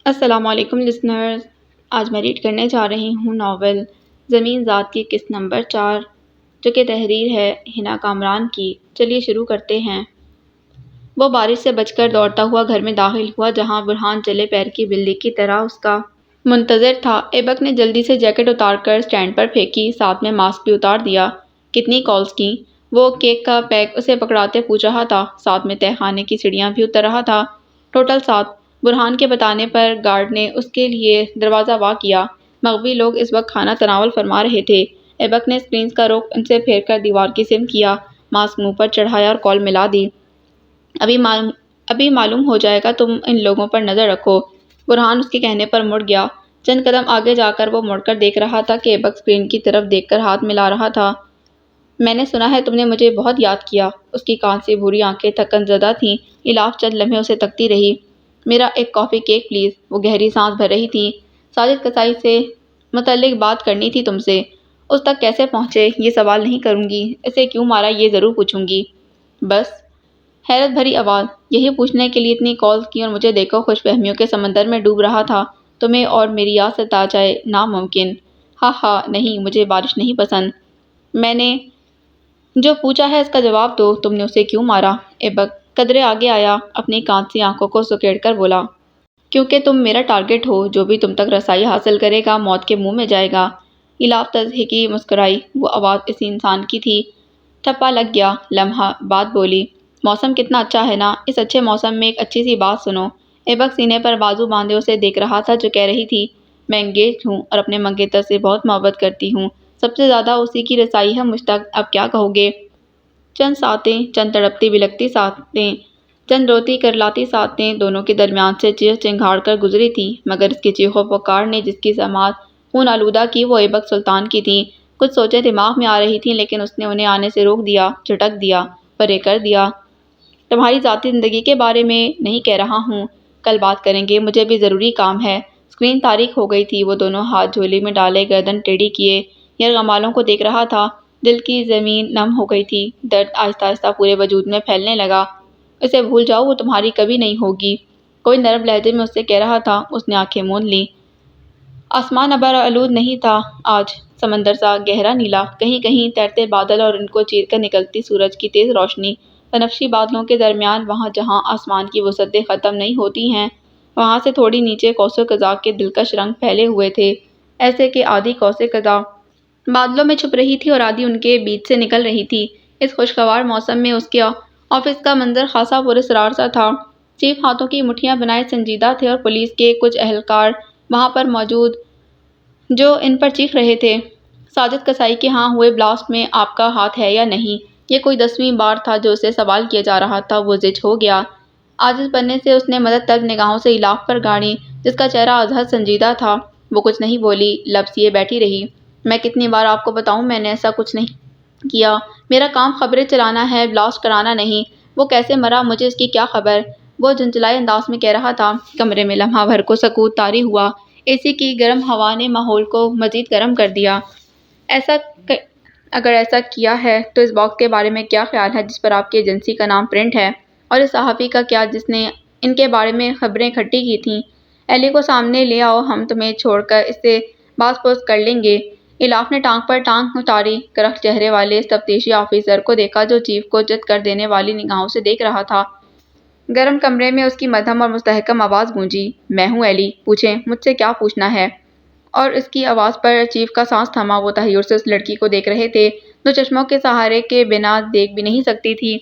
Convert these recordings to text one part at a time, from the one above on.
السلام علیکم لسنرز، آج میں ریڈ کرنے جا رہی ہوں ناول زمین ذات کی قسط نمبر 4 جو کہ تحریر ہے حنا کامران کی۔ چلیے شروع کرتے ہیں۔ وہ بارش سے بچ کر دوڑتا ہوا گھر میں داخل ہوا جہاں برہان چلے پیر کی بلی کی طرح اس کا منتظر تھا۔ ایبک نے جلدی سے جیکٹ اتار کر سٹینڈ پر پھینکی، ساتھ میں ماسک بھی اتار دیا۔ کتنی کالز کیں؟ وہ کیک کا پیک اسے پکڑاتے پوچھ رہا تھا، ساتھ میں تہہ خانے کی سیڑھیاں بھی اتر رہا تھا۔ ٹوٹل 7۔ برہان کے بتانے پر گارڈ نے اس کے لیے دروازہ وا کیا۔ مغوی لوگ اس وقت کھانا تناول فرما رہے تھے۔ ایبک نے اسکرین کا رخ ان سے پھیر کر دیوار کی سمت کیا، ماسک منہ پر چڑھایا اور کال ملا دی۔ ابھی معلوم ہو جائے گا، تم ان لوگوں پر نظر رکھو۔ برہان اس کے کہنے پر مڑ گیا۔ چند قدم آگے جا کر وہ مڑ کر دیکھ رہا تھا کہ ایبک اسکرین کی طرف دیکھ کر ہاتھ ملا رہا تھا۔ میں نے سنا ہے تم نے مجھے بہت یاد کیا۔ اس کی کانسی بھوری آنکھیں تھکن زدہ تھیں۔ الاف چند لمحے اسے تکتی رہی۔ میرا ایک کافی کیک پلیز۔ وہ گہری سانس بھر رہی تھی۔ ساجد کسائی سے متعلق بات کرنی تھی تم سے۔ اس تک کیسے پہنچے یہ سوال نہیں کروں گی، اسے کیوں مارا یہ ضرور پوچھوں گی۔ بس؟ حیرت بھری آواز۔ یہی پوچھنے کے لیے اتنی کالز کی اور مجھے دیکھو خوش فہمیوں کے سمندر میں ڈوب رہا تھا۔ تمہیں اور میری یاد ستا جائے ناممکن۔ ہاں نہیں، مجھے بارش نہیں پسند۔ میں نے جو پوچھا ہے اس کا جواب دو، تم نے اسے کیوں مارا؟ ایبک قدرے آگے آیا، اپنی کانسی آنکھوں کو سکیڑ کر بولا۔ کیونکہ تم میرا ٹارگٹ ہو، جو بھی تم تک رسائی حاصل کرے گا موت کے منہ میں جائے گا۔ الاف تضحیکی مسکرائی۔ وہ آواز اسی انسان کی تھی۔ ٹھپا لگ گیا۔ لمحہ بعد بولی، موسم کتنا اچھا ہے نا، اس اچھے موسم میں ایک اچھی سی بات سنو۔ ایبک سینے پر بازو باندھے اسے دیکھ رہا تھا جو کہہ رہی تھی، میں انگیجڈ ہوں اور اپنے منگیتر سے بہت محبت کرتی ہوں، سب سے زیادہ اسی کی رسائی ہے مجھ تک، اب کیا کہو گے؟ چند ساتیں، چند تڑپتی بلکتی ساتیں، چند روتی کرلاتی ساتیں دونوں کے درمیان سے چیخ چنگھاڑ کر گزری تھی، مگر اس کی چیخ و پکار نے جس کی سماعت خون آلودہ کی وہ ایبک سلطان کی تھی۔ کچھ سوچیں دماغ میں آ رہی تھیں لیکن اس نے انہیں آنے سے روک دیا، جھٹک دیا، پرے کر دیا۔ تمہاری ذاتی زندگی کے بارے میں نہیں کہہ رہا ہوں، کل بات کریں گے، مجھے بھی ضروری کام ہے۔ اسکرین تاریک ہو گئی تھی۔ وہ دونوں ہاتھ جھولی میں ڈالے گردن ٹیڑھی کیے یرغمالوں کو دیکھ رہا تھا۔ دل کی زمین نم ہو گئی تھی۔ درد آہستہ آہستہ پورے وجود میں پھیلنے لگا۔ اسے بھول جاؤ، وہ تمہاری کبھی نہیں ہوگی، کوئی نرم لہجے میں اس سے کہہ رہا تھا۔ اس نے آنکھیں موند لیں۔ آسمان ابر آلود نہیں تھا آج، سمندر سا گہرا نیلا، کہیں کہیں تیرتے بادل اور ان کو چیر کر نکلتی سورج کی تیز روشنی۔ بنفشی بادلوں کے درمیان وہاں جہاں آسمان کی وسعتیں ختم نہیں ہوتی ہیں، وہاں سے تھوڑی نیچے قوس قزح کے دلکش رنگ پھیلے ہوئے تھے، ایسے کہ آدھی قوس قزح بادلوں میں چھپ رہی تھی اور آدھی ان کے بیچ سے نکل رہی تھی۔ اس خوشگوار موسم میں اس کے آفس کا منظر خاصا پراسرار سا تھا۔ چیف ہاتھوں کی مٹھیاں بنائے سنجیدہ تھے اور پولیس کے کچھ اہلکار وہاں پر موجود جو ان پر چیخ رہے تھے، ساجد کسائی کے ہاں ہوئے بلاسٹ میں آپ کا ہاتھ ہے یا نہیں؟ یہ کوئی 10ویں بار تھا جو اسے سوال کیا جا رہا تھا۔ وہ زچ ہو گیا۔ عاجز بننے سے اس نے مدد طلب نگاہوں سے الاف پر گاڑی جس کا چہرہ ازحد سنجیدہ تھا۔ وہ کچھ نہیں بولی، لب سیے بیٹھی رہی۔ میں کتنی بار آپ کو بتاؤں، میں نے ایسا کچھ نہیں کیا، میرا کام خبریں چلانا ہے، بلاسٹ کرانا نہیں۔ وہ کیسے مرا مجھے اس کی کیا خبر؟ وہ جھنجھلائے انداز میں کہہ رہا تھا۔ کمرے میں لمحہ بھر کو سکوت طاری ہوا۔ اے سی کی گرم ہوا نے ماحول کو مزید گرم کر دیا۔ اگر ایسا کیا ہے تو اس باکس کے بارے میں کیا خیال ہے جس پر آپ کی ایجنسی کا نام پرنٹ ہے؟ اور اس صحافی کا کیا جس نے ان کے بارے میں خبریں اکٹھی کی تھیں؟ ایلی کو سامنے لے آؤ، ہم تمہیں چھوڑ کر اس سے باز پرس کر لیں گے۔ الاف نے ٹانگ پر ٹانگ اتاری، کرخت چہرے والے اس تفتیشی آفیسر کو دیکھا جو چیف کو چت کر دینے والی نگاہوں سے دیکھ رہا تھا۔ گرم کمرے میں اس کی مدھم اور مستحکم آواز گونجی، میں ہوں ایلی، پوچھیں مجھ سے کیا پوچھنا ہے؟ اور اس کی آواز پر چیف کا سانس تھما۔ وہ تحیر سے اس لڑکی کو دیکھ رہے تھے جو چشموں کے سہارے کے بنا دیکھ بھی نہیں سکتی تھی،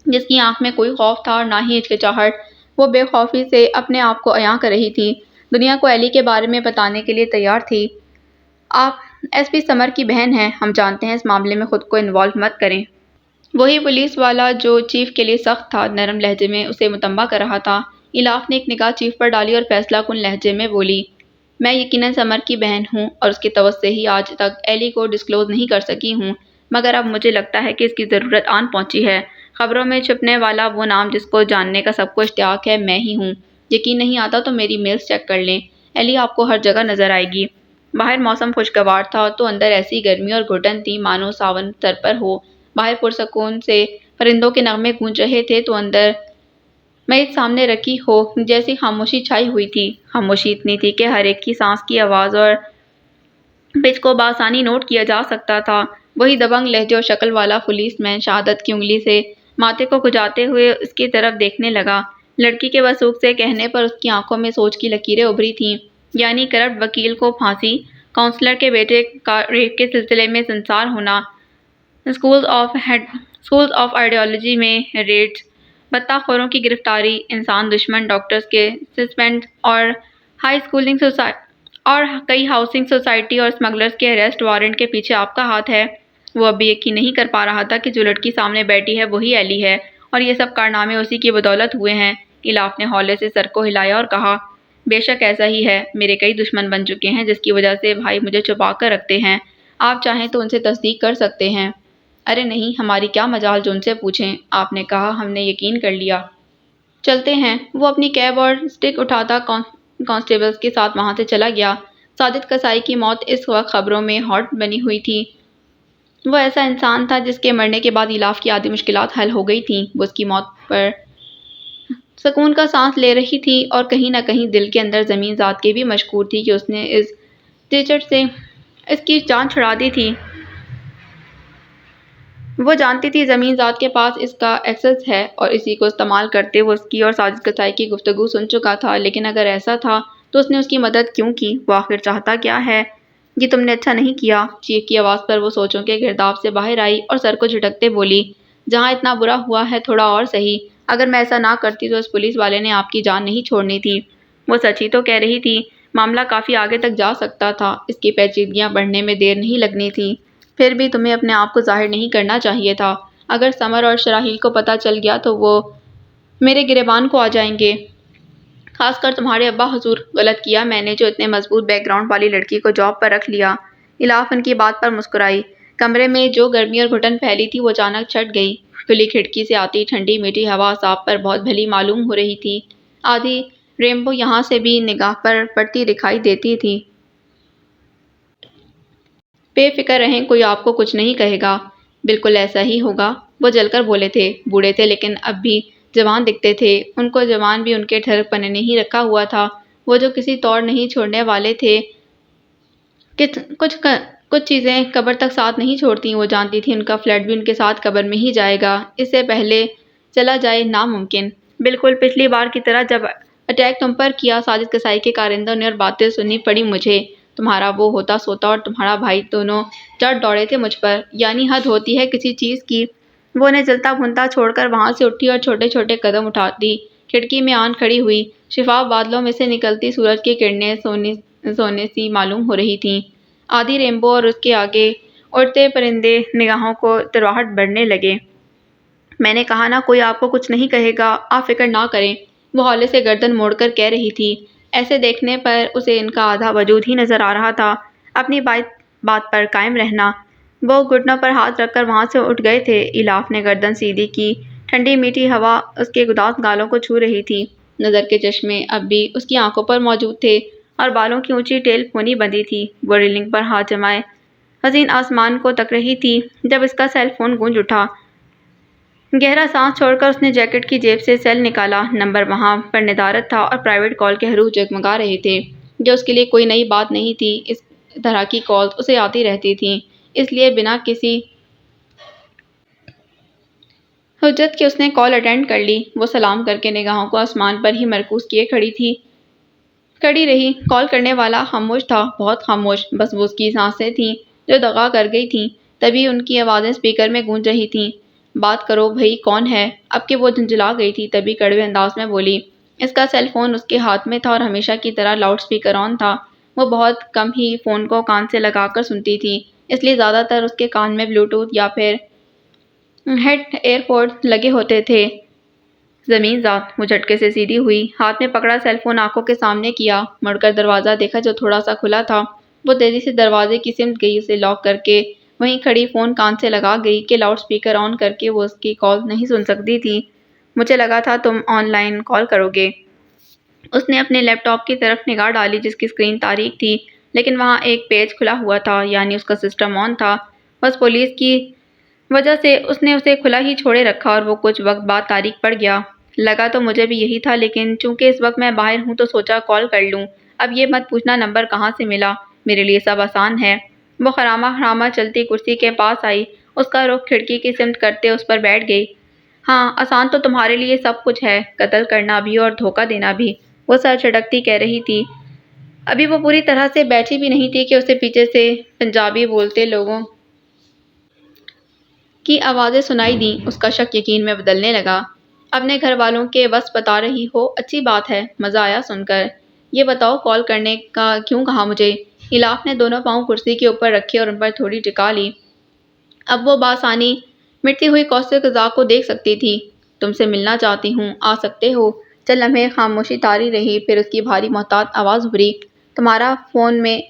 جس کی آنکھ میں کوئی خوف تھا اور نہ ہی ہچکچاہٹ۔ وہ بے خوفی سے اپنے آپ کو عیاں کر رہی تھی، دنیا کو ایلی کے بارے میں بتانے کے لیے تیار تھی۔ آپ ایس پی سمر کی بہن ہیں، ہم جانتے ہیں، اس معاملے میں خود کو انوالو مت کریں۔ وہی پولیس والا جو چیف کے لیے سخت تھا، نرم لہجے میں اسے متنبہ کر رہا تھا۔ الاف نے ایک نگاہ چیف پر ڈالی اور فیصلہ کن لہجے میں بولی، میں یقیناً سمر کی بہن ہوں اور اس کے توسط سے ہی آج تک ایلی کو ڈسکلوز نہیں کر سکی ہوں، مگر اب مجھے لگتا ہے کہ اس کی ضرورت آن پہنچی ہے۔ خبروں میں چھپنے والا وہ نام جس کو جاننے کا سب کو اشتیاق ہے میں ہی ہوں۔ یقین نہیں آتا تو میری میلز چیک کر لیں، ایلی آپ کو ہر جگہ نظر آئے گی۔ باہر موسم خوشگوار تھا تو اندر ایسی گرمی اور گھٹن تھی مانو ساون سر پر ہو۔ باہر پرسکون سے پرندوں کے نغمے گونج رہے تھے تو اندر میز سامنے رکھی ہو جیسی خاموشی چھائی ہوئی تھی۔ خاموشی اتنی تھی کہ ہر ایک کی سانس کی آواز اور پچ کو بآسانی نوٹ کیا جا سکتا تھا۔ وہی دبنگ لہجے اور شکل والا پولیس مین شہادت کی انگلی سے ماتھے کو کھجاتے ہوئے اس کی طرف دیکھنے لگا۔ لڑکی کے وثوق سے کہنے پر اس کی آنکھوں میں سوچ کی لکیریں ابھری تھیں، یعنی کرپٹ وکیل کو پھانسی، کاؤنسلر کے بیٹے کا ریپ کے سلسلے میں سنسار ہونا، اسکولز آف آئیڈیالوجی میں ریڈز، بتہ خوروں کی گرفتاری، انسان دشمن ڈاکٹرز کے سسپینڈ اور کئی ہاؤسنگ سوسائٹی اور اسمگلرز کے اریسٹ وارنٹ کے پیچھے آپ کا ہاتھ ہے۔ وہ اب بھی یقین نہیں کر پا رہا تھا کہ جو لڑکی سامنے بیٹھی ہے وہی ایلی ہے، اور یہ سب کارنامے اسی کی بدولت ہوئے ہیں۔ ایلاف نے ہولے سے سر کو ہلایا اور کہا، بے شک ایسا ہی ہے۔ میرے کئی دشمن بن چکے ہیں جس کی وجہ سے بھائی مجھے چھپا کر رکھتے ہیں۔ آپ چاہیں تو ان سے تصدیق کر سکتے ہیں۔ ارے نہیں، ہماری کیا مجال جو ان سے پوچھیں۔ آپ نے کہا، ہم نے یقین کر لیا۔ چلتے ہیں۔ وہ اپنی کیب اور اسٹک اٹھاتا کانسٹیبلز کے ساتھ وہاں سے چلا گیا۔ ساجد قصائی کی موت اس وقت خبروں میں ہاٹ بنی ہوئی تھی۔ وہ ایسا انسان تھا جس کے مرنے کے بعد ایلاف کی آدھی مشکلات حل ہو گئی تھیں۔ وہ اس کی موت پر سکون کا سانس لے رہی تھی اور کہیں نہ کہیں دل کے اندر زمین ذات کے بھی مشکور تھی کہ اس نے اس ٹیچر سے اس کی جان چھڑا دی تھی۔ وہ جانتی تھی زمین ذات کے پاس اس کا ایکسس ہے اور اسی کو استعمال کرتے وہ اس کی اور ساجد قصائی کی گفتگو سن چکا تھا، لیکن اگر ایسا تھا تو اس نے اس کی مدد کیوں کی؟ وہ آخر چاہتا کیا ہے؟ یہ تم نے اچھا نہیں کیا۔ چیخ کی آواز پر وہ سوچوں کے گرداب سے باہر آئی اور سر کو جھٹکتے بولی، جہاں اتنا برا ہوا ہے تھوڑا اور سہی۔ اگر میں ایسا نہ کرتی تو اس پولیس والے نے آپ کی جان نہیں چھوڑنی تھی۔ وہ سچ ہی تو کہہ رہی تھی۔ معاملہ کافی آگے تک جا سکتا تھا، اس کی پیچیدگیاں بڑھنے میں دیر نہیں لگنی تھی۔ پھر بھی تمہیں اپنے آپ کو ظاہر نہیں کرنا چاہیے تھا۔ اگر سمر اور شراحیل کو پتہ چل گیا تو وہ میرے گریبان کو آ جائیں گے، خاص کر تمہارے ابا حضور۔ غلط کیا میں نے جو اتنے مضبوط بیک گراؤنڈ والی لڑکی کو جاب پر رکھ لیا۔ ایلاف ان کی بات پر مسکرائی۔ کمرے میں جو گرمی اور گھٹن پھیلی تھی وہ اچانک چھٹ گئی۔ کھلی کھڑکی سے آتی ٹھنڈی میٹھی ہوا صاحب پر بہت بھلی معلوم ہو رہی تھی۔ آدھی رینبو یہاں سے بھی نگاہ پر پڑتی دکھائی دیتی تھی۔ بے فکر رہیں، کوئی آپ کو کچھ نہیں کہے گا۔ بالکل ایسا ہی ہوگا۔ وہ جل کر بولے تھے۔ بوڑھے تھے لیکن اب بھی جوان دکھتے تھے۔ ان کو جوان بھی ان کے ٹھڑک پنے نہیں رکھا ہوا تھا۔ وہ جو کسی طور نہیں چھوڑنے والے تھے۔ کچھ چیزیں قبر تک ساتھ نہیں چھوڑتی۔ وہ جانتی تھی ان کا فلیٹ بھی ان کے ساتھ قبر میں ہی جائے گا، اس سے پہلے چلا جائے ناممکن۔ بالکل پچھلی بار کی طرح جب اٹیک تم پر کیا ساجد قصائی کے کارندوں نے اور باتیں سننی پڑی مجھے۔ تمہارا وہ ہوتا سوتا اور تمہارا بھائی دونوں چڑھ دوڑے تھے مجھ پر، یعنی حد ہوتی ہے کسی چیز کی۔ وہ انہیں جلتا بھونتا چھوڑ کر وہاں سے اٹھی اور چھوٹے چھوٹے قدم اٹھاتی کھڑکی میں آن کھڑی ہوئی۔ شفاف بادلوں میں سے نکلتی سورج کی کرنیں سونے سی معلوم ہو رہی تھیں۔ آدھی رینبو اور اس کے آگے اڑتے پرندے نگاہوں کو ترواہٹ بڑھنے لگے۔ میں نے کہا نا، کوئی آپ کو کچھ نہیں کہے گا، آپ فکر نہ کریں، وہ ہولے سے گردن موڑ کر کہہ رہی تھی۔ ایسے دیکھنے پر اسے ان کا آدھا وجود ہی نظر آ رہا تھا۔ اپنی بات پر قائم رہنا۔ وہ گھٹنوں پر ہاتھ رکھ کر وہاں سے اٹھ گئے تھے۔ ایلاف نے گردن سیدھی کی۔ ٹھنڈی میٹھی ہوا اس کے گداز گالوں کو چھو رہی تھی۔ نظر کے چشمے اب بھی اس کی آنکھوں پر موجود تھے اور بالوں کی اونچی ٹیل پونی بندھی تھی۔ وہ ریلنگ پر ہاتھ جمائے حزین آسمان کو تک رہی تھی جب اس کا سیل فون گونج اٹھا۔ گہرا سانس چھوڑ کر اس نے جیکٹ کی جیب سے سیل نکالا۔ نمبر وہاں پر ندارت تھا اور پرائیویٹ کال کے حروف جگمگا رہے تھے، جو اس کے لیے کوئی نئی بات نہیں تھی۔ اس طرح کی کالز اسے آتی رہتی تھیں، اس لیے بنا کسی حجت کے اس نے کال اٹینڈ کر لی۔ وہ سلام کر کے نگاہوں کو آسمان پر ہی مرکوز کیے کھڑی رہی۔ کال کرنے والا خاموش تھا، بہت خاموش۔ بس وہ اس کی سانسیں تھیں جو دغا کر گئی تھیں۔ تبھی ان کی آوازیں اسپیکر میں گونج رہی تھیں۔ بات کرو بھئی، کون ہے؟ اب کہ وہ جھنجھلا گئی تھی تبھی کڑوے انداز میں بولی۔ اس کا سیل فون اس کے ہاتھ میں تھا اور ہمیشہ کی طرح لاؤڈ اسپیکر آن تھا۔ وہ بہت کم ہی فون کو کان سے لگا کر سنتی تھی، اس لیے زیادہ تر اس کے کان میں بلوٹوتھ یا پھر ہیڈ ایئر پوڈز لگے ہوتے تھے۔ زمین ذات، وہ جھٹکے سے سیدھی ہوئی۔ ہاتھ میں پکڑا سیل فون آنکھوں کے سامنے کیا، مڑ کر دروازہ دیکھا جو تھوڑا سا کھلا تھا۔ وہ تیزی سے دروازے کی سمت گئی، اسے لاک کر کے وہیں کھڑی فون کان سے لگا گئی کہ لاؤڈ اسپیکر آن کر کے وہ اس کی کال نہیں سن سکتی تھی۔ مجھے لگا تھا تم آن لائن کال کرو گے۔ اس نے اپنے لیپ ٹاپ کی طرف نگاہ ڈالی جس کی اسکرین تاریک تھی، لیکن وہاں ایک پیج کھلا ہوا تھا، یعنی اس کا سسٹم آن تھا۔ بس پولیس کی وجہ سے اس نے اسے کھلا ہی چھوڑے رکھا اور وہ کچھ وقت بعد تاریک پڑ گیا۔ لگا تو مجھے بھی یہی تھا، لیکن چونکہ اس وقت میں باہر ہوں تو سوچا کال کر لوں۔ اب یہ مت پوچھنا نمبر کہاں سے ملا، میرے لیے سب آسان ہے۔ وہ خراما خراما چلتی کرسی کے پاس آئی، اس کا رخ کھڑکی کی سمت کرتے اس پر بیٹھ گئی۔ ہاں، آسان تو تمہارے لیے سب کچھ ہے، قتل کرنا بھی اور دھوکہ دینا بھی، وہ سر جھٹکتی کہہ رہی تھی۔ ابھی وہ پوری طرح سے بیٹھی بھی نہیں تھی کہ اسے پیچھے سے پنجابی بولتے لوگوں کی آوازیں سنائی دیں۔ اس کا شک یقین میں بدلنے لگا۔ اپنے گھر والوں کے وصف بتا رہی ہو، اچھی بات ہے، مزہ آیا سن کر۔ یہ بتاؤ کال کرنے کا کیوں کہا مجھے؟ الاف نے دونوں پاؤں کرسی کے اوپر رکھے اور ان پر تھوڑی ٹکا لی۔ اب وہ بآسانی مٹتی ہوئی کوثر قزاق کو دیکھ سکتی تھی۔ تم سے ملنا چاہتی ہوں، آ سکتے ہو؟ چند لمحے خاموشی طاری رہی، پھر اس کی بھاری محتاط آواز ابھری۔ تمہارا فون میں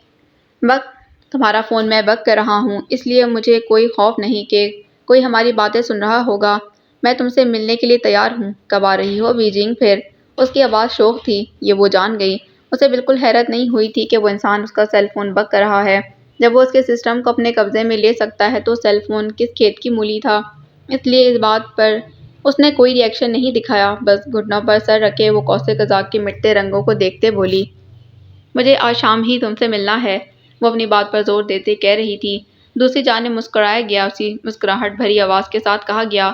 وقت کر رہا ہوں، اس لیے مجھے کوئی خوف نہیں کہ کوئی ہماری باتیں سن رہا ہوگا۔ میں تم سے ملنے کے لیے تیار ہوں۔ کب آ رہی ہو بیجنگ پھر؟ اس کی آواز شوق تھی، یہ وہ جان گئی۔ اسے بالکل حیرت نہیں ہوئی تھی کہ وہ انسان اس کا سیل فون بک کر رہا ہے۔ جب وہ اس کے سسٹم کو اپنے قبضے میں لے سکتا ہے تو سیل فون کس کھیت کی مولی تھا؟ اس لیے اس بات پر اس نے کوئی ری ایکشن نہیں دکھایا، بس گھٹنوں پر سر رکھے وہ کوثر قزاق کے مٹتے رنگوں کو دیکھتے بولی۔ مجھے آج شام ہی تم سے ملنا ہے، وہ اپنی بات پر زور دیتے کہہ رہی تھی۔ دوسری جانب مسکرایا گیا، اسی مسکراہٹ بھری آواز کے ساتھ کہا گیا،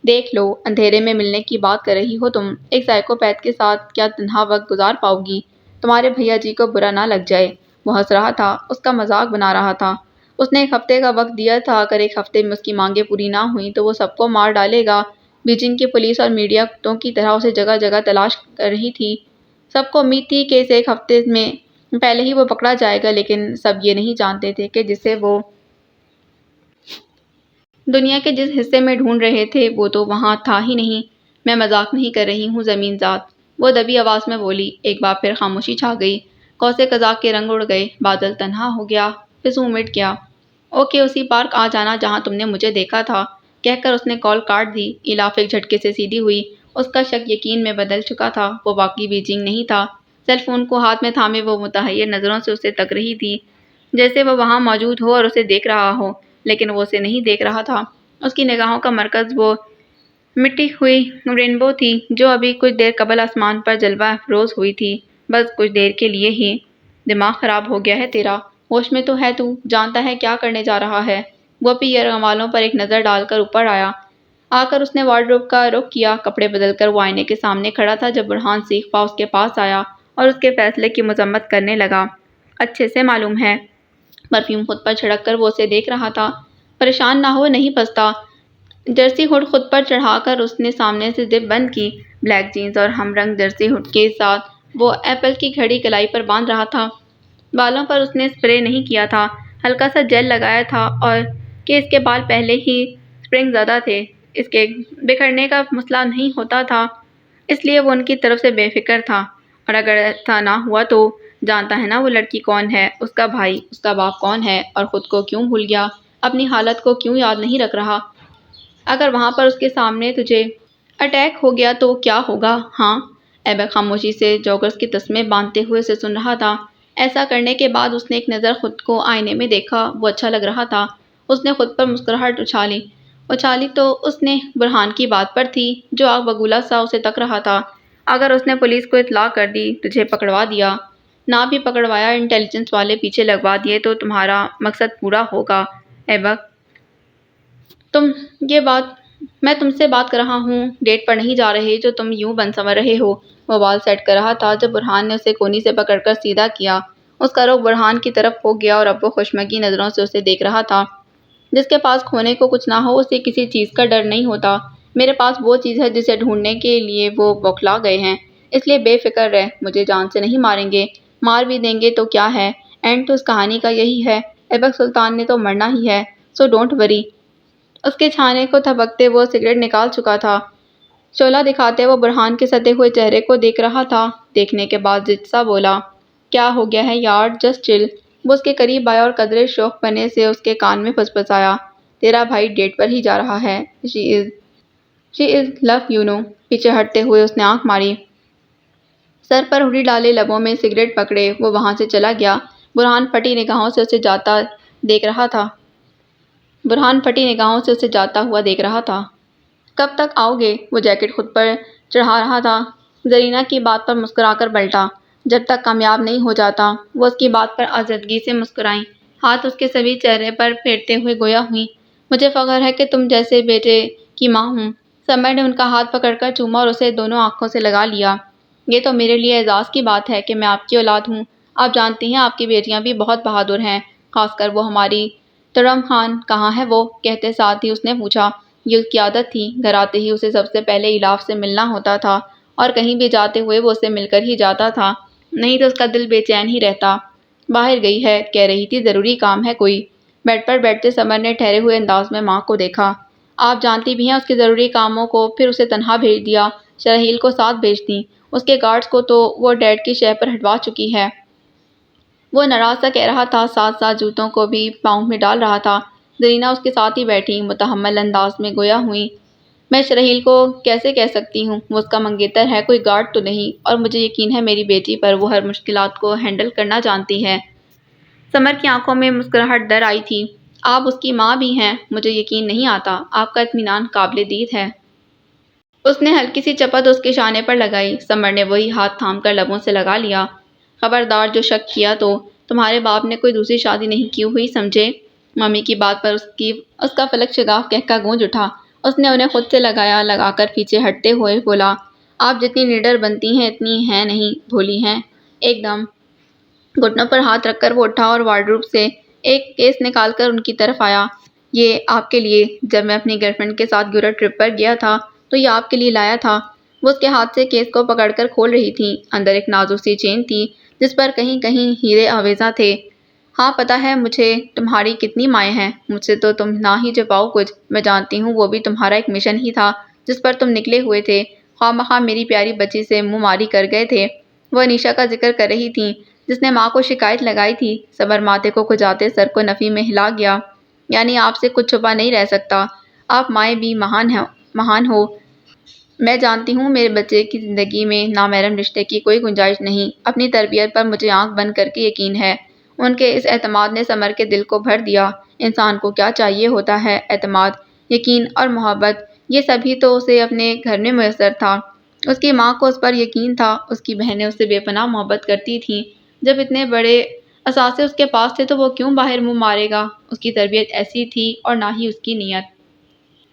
دیکھ لو، اندھیرے میں ملنے کی بات کر رہی ہو تم، ایک سائیکوپیتھ کے ساتھ کیا تنہا وقت گزار پاؤ گی؟ تمہارے بھیا جی کو برا نہ لگ جائے۔ وہ ہنس رہا تھا، اس کا مذاق بنا رہا تھا۔ اس نے ایک ہفتے کا وقت دیا تھا، اگر ایک ہفتے میں اس کی مانگیں پوری نہ ہوئیں تو وہ سب کو مار ڈالے گا۔ بیجنگ کی پولیس اور میڈیا کتوں کی طرح اسے جگہ جگہ تلاش کر رہی تھی۔ سب کو امید تھی کہ اسے ایک ہفتے میں پہلے ہی وہ پکڑا جائے گا، لیکن سب یہ نہیں جانتے تھے کہ جسے وہ دنیا کے جس حصے میں ڈھونڈ رہے تھے وہ تو وہاں تھا ہی نہیں۔ میں مذاق نہیں کر رہی ہوں زمین ذات، وہ دبی آواز میں بولی۔ ایک بار پھر خاموشی چھا گئی، کوثر قزاق کے رنگ اڑ گئے، بادل تنہا ہو گیا، پھر وہ مٹ گیا۔ اوکے، اسی پارک آ جانا جہاں تم نے مجھے دیکھا تھا، کہہ کر اس نے کال کاٹ دی۔ الاف ایک جھٹکے سے سیدھی ہوئی، اس کا شک یقین میں بدل چکا تھا، وہ واقعی بیجنگ نہیں تھا۔ سیل فون کو ہاتھ میں تھامے وہ متحیر نظروں سے اسے تک رہی تھی، جیسے وہ وہاں موجود ہو اور اسے دیکھ رہا ہو، لیکن وہ اسے نہیں دیکھ رہا تھا۔ اس کی نگاہوں کا مرکز وہ مٹی ہوئی رینبو تھی جو ابھی کچھ دیر قبل آسمان پر جلوہ افروز ہوئی تھی، بس کچھ دیر کے لیے ہی۔ دماغ خراب ہو گیا ہے تیرا؟ ہوش میں تو ہے تو؟ جانتا ہے کیا کرنے جا رہا ہے؟ وہ اپنی یرغمالوں پر ایک نظر ڈال کر اوپر آیا۔ آ کر اس نے وارڈروب کا رخ کیا، کپڑے بدل کر وہ آئینے کے سامنے کھڑا تھا جب برہان سیخ پا اس کے پاس آیا اور اس کے فیصلے کی مذمت کرنے لگا۔ اچھے سے معلوم ہے۔ پرفیوم خود پر چھڑک کر وہ اسے دیکھ رہا تھا۔ پریشان نہ ہو، نہیں پھنستا۔ جرسی ہوڈ خود پر چڑھا کر اس نے سامنے سے زپ بند کی۔ بلیک جینز اور ہم رنگ جرسی ہوڈ کے ساتھ وہ ایپل کی گھڑی کلائی پر باندھ رہا تھا۔ بالوں پر اس نے سپرے نہیں کیا تھا، ہلکا سا جیل لگایا تھا، اور کہ اس کے بال پہلے ہی سپرنگ زدہ تھے، اس کے بکھرنے کا مسئلہ نہیں ہوتا تھا، اس لیے وہ ان کی طرف سے بے فکر تھا۔ اور اگر ایسا نہ ہوا تو جانتا ہے نا وہ لڑکی کون ہے، اس کا بھائی، اس کا باپ کون ہے، اور خود کو کیوں بھول گیا، اپنی حالت کو کیوں یاد نہیں رکھ رہا؟ اگر وہاں پر اس کے سامنے تجھے اٹیک ہو گیا تو کیا ہوگا؟ ہاں؟ ایبک خاموشی سے جوگرز کے تسمے باندھتے ہوئے اسے سن رہا تھا۔ ایسا کرنے کے بعد اس نے ایک نظر خود کو آئینے میں دیکھا، وہ اچھا لگ رہا تھا۔ اس نے خود پر مسکراہٹ اچھالی تو اس نے برہان کی بات پر تھی، جو آگ بگولا سا اسے تک رہا تھا۔ اگر اس نے پولیس کو اطلاع کر دی، تجھے پکڑوا دیا، نہ بھی پکڑوایا، انٹیلیجنس والے پیچھے لگوا دیے تو تمہارا مقصد پورا ہوگا ایبک۔ میں تم سے بات کر رہا ہوں، ڈیٹ پر نہیں جا رہے جو تم یوں بن سنور رہے ہو۔ وہ بال سیٹ کر رہا تھا جب برہان نے اسے کونی سے پکڑ کر سیدھا کیا۔ اس کا رخ برہان کی طرف ہو گیا اور اب وہ خوشمگی نظروں سے اسے دیکھ رہا تھا۔ جس کے پاس کھونے کو کچھ نہ ہو اسے کسی چیز کا ڈر نہیں ہوتا۔ میرے پاس وہ چیز ہے جسے ڈھونڈنے کے لیے وہ بوکھلا گئے ہیں، اس لیے بے فکر رہ، مجھے جان سے نہیں ماریں گے، مار بھی دیں گے تو کیا ہے، اینڈ تو اس کہانی کا یہی ہے، ایبک سلطان نے تو مرنا ہی ہے، سو ڈونٹ وری۔ اس کے چھانے کو تھبکتے وہ سگریٹ نکال چکا تھا۔ شعلہ دکھاتے وہ برہان کے سدے ہوئے چہرے کو دیکھ رہا تھا۔ دیکھنے کے بعد ضد سا بولا، کیا ہو گیا ہے یار، جسٹ چل۔ وہ اس کے قریب آیا اور قدرے شوق پنے سے اس کے کان میں پھسپھسایا، تیرا بھائی ڈیٹ پر ہی جا رہا ہے، شی از لو یو نو۔ پیچھے ہٹتے ہوئے اس نے آنکھ ماری، سر پر ہڈی ڈالے لبوں میں سگریٹ پکڑے وہ وہاں سے چلا گیا۔ برہان پھٹی نگاہوں سے اسے جاتا ہوا دیکھ رہا تھا۔ کب تک آؤ گے؟ وہ جیکٹ خود پر چڑھا رہا تھا۔ زرینہ کی بات پر مسکرا کر پلٹا۔ جب تک کامیاب نہیں ہو جاتا۔ وہ اس کی بات پر آزردگی سے مسکرائیں، ہاتھ اس کے سبھی چہرے پر پھیرتے ہوئے گویا ہوئیں، مجھے فخر ہے کہ تم جیسے بیٹے کی ماں ہوں۔ سمر نے ان کا ہاتھ پکڑ کر چوما اور اسے دونوں آنکھوں سے لگا لیا۔ یہ تو میرے لیے اعزاز کی بات ہے کہ میں آپ کی اولاد ہوں۔ آپ جانتی ہیں آپ کی بیٹیاں بھی بہت بہادر ہیں، خاص کر وہ ہماری۔ ترم خان کہاں ہے وہ؟ کہتے ساتھ ہی اس نے پوچھا۔ یہ اس کی عادت تھی، گھر آتے ہی اسے سب سے پہلے ایلاف سے ملنا ہوتا تھا اور کہیں بھی جاتے ہوئے وہ اسے مل کر ہی جاتا تھا، نہیں تو اس کا دل بے چین ہی رہتا۔ باہر گئی ہے، کہہ رہی تھی ضروری کام ہے کوئی۔ بیڈ پر بیٹھتے سمر نے ٹھہرے ہوئے انداز میں ماں کو دیکھا۔ آپ جانتی بھی ہیں اس کے ضروری کاموں کو، پھر اسے تنہا بھیج دیا، شرحیل کو ساتھ بھیج دیں، اس کے گارڈز کو تو وہ ڈیڈ کی شے پر ہٹوا چکی ہے۔ وہ ناراض سا کہہ رہا تھا، ساتھ ساتھ جوتوں کو بھی پاؤں میں ڈال رہا تھا۔ زرینہ اس کے ساتھ ہی بیٹھی، متحمل انداز میں گویا ہوئیں۔ میں شرحیل کو کیسے کہہ سکتی ہوں، وہ اس کا منگیتر ہے، کوئی گارڈ تو نہیں، اور مجھے یقین ہے میری بیٹی پر وہ ہر مشکلات کو ہینڈل کرنا جانتی ہے۔ سمر کی آنکھوں میں مسکراہٹ در آئی تھی۔ آپ اس کی ماں بھی ہیں، مجھے یقین نہیں آتا، آپ کا اطمینان قابل دید ہے۔ اس نے ہلکی سی چپت اس کے شانے پر لگائی۔ سمر نے وہی ہاتھ تھام کر لبوں سے لگا لیا۔ خبردار جو شک کیا تو تمہارے باپ نے کوئی دوسری شادی نہیں کی ہوئی سمجھے؟ ممی کی بات پر اس کا فلک شگاف کہہ کا گونج اٹھا۔ اس نے انہیں خود سے لگا کر پیچھے ہٹتے ہوئے بولا، آپ جتنی نڈر بنتی ہیں اتنی ہیں نہیں، بھولی ہیں ایک دم۔ گھٹنوں پر ہاتھ رکھ کر وہ اٹھا اور وارڈروب سے ایک کیس نکال کر ان کی طرف آیا۔ یہ آپ کے لیے، جب میں اپنی گرل فرینڈ کے ساتھ یورپ ٹرپ پر گیا تھا تو یہ آپ کے لیے لایا تھا۔ وہ اس کے ہاتھ سے کیس کو پکڑ کر کھول رہی تھی۔ اندر ایک نازک سی چین تھی جس پر کہیں کہیں ہیرے آویزاں تھے۔ ہاں پتہ ہے مجھے تمہاری کتنی مائیں ہیں، مجھ سے تو تم نہ ہی چھپاؤ کچھ، میں جانتی ہوں وہ بھی تمہارا ایک مشن ہی تھا جس پر تم نکلے ہوئے تھے، خواہ مخواہ میری پیاری بچی سے منہ ماری کر گئے تھے۔ وہ انیشا کا ذکر کر رہی تھیں جس نے ماں کو شکایت لگائی تھی۔ سمر ماتھے کو کھجاتے سر کو نفی میں ہلا گیا۔ یعنی آپ سے کچھ چھپا نہیں رہ سکتا، آپ مائیں بھی مہان ہو۔ میں جانتی ہوں میرے بچے کی زندگی میں نامحرم رشتے کی کوئی گنجائش نہیں، اپنی تربیت پر مجھے آنکھ بند کر کے یقین ہے۔ ان کے اس اعتماد نے سمر کے دل کو بھر دیا۔ انسان کو کیا چاہیے ہوتا ہے، اعتماد، یقین اور محبت، یہ سبھی تو اسے اپنے گھر میں میسر تھا۔ اس کی ماں کو اس پر یقین تھا، اس کی بہنیں اس سے بے پناہ محبت کرتی تھیں۔ جب اتنے بڑے اثاثے اس کے پاس تھے تو وہ کیوں باہر منہ مارے گا؟ اس کی تربیت ایسی تھی اور نہ ہی اس کی نیت۔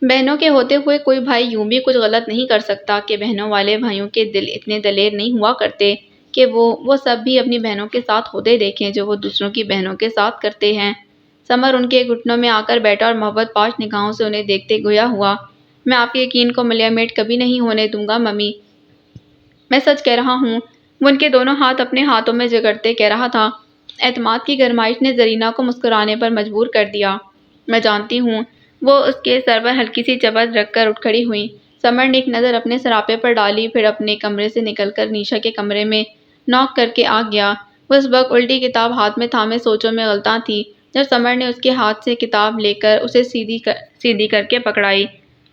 بہنوں کے ہوتے ہوئے کوئی بھائی یوں بھی کچھ غلط نہیں کر سکتا کہ بہنوں والے بھائیوں کے دل اتنے دلیر نہیں ہوا کرتے کہ وہ سب بھی اپنی بہنوں کے ساتھ ہوتے دیکھیں جو وہ دوسروں کی بہنوں کے ساتھ کرتے ہیں۔ سمر ان کے گھٹنوں میں آ کر بیٹھا اور محبت پاش نگاہوں سے انہیں دیکھتے گویا ہوا، میں آپ کے یقین کو ملیا میٹ کبھی نہیں ہونے دوں گا ممی، میں سچ کہہ رہا ہوں۔ وہ ان کے دونوں ہاتھ اپنے ہاتھوں میں جگڑتے کہہ رہا تھا۔ اعتماد کی گرمائش نے زرینہ کو مسکرانے پر مجبور کر دیا۔ میں جانتی ہوں۔ وہ اس کے سر پر ہلکی سی چپت رکھ کر اٹھ کھڑی ہوئی۔ سمر نے ایک نظر اپنے سراپے پر ڈالی، پھر اپنے کمرے سے نکل کر نیشا کے کمرے میں ناک کر کے آ گیا۔ وہ اس وقت الٹی کتاب ہاتھ میں تھامے سوچوں میں غلطاں تھی۔ جب سمر نے اس کے ہاتھ سے کتاب لے کر اسے سیدھی کر کے پکڑائی،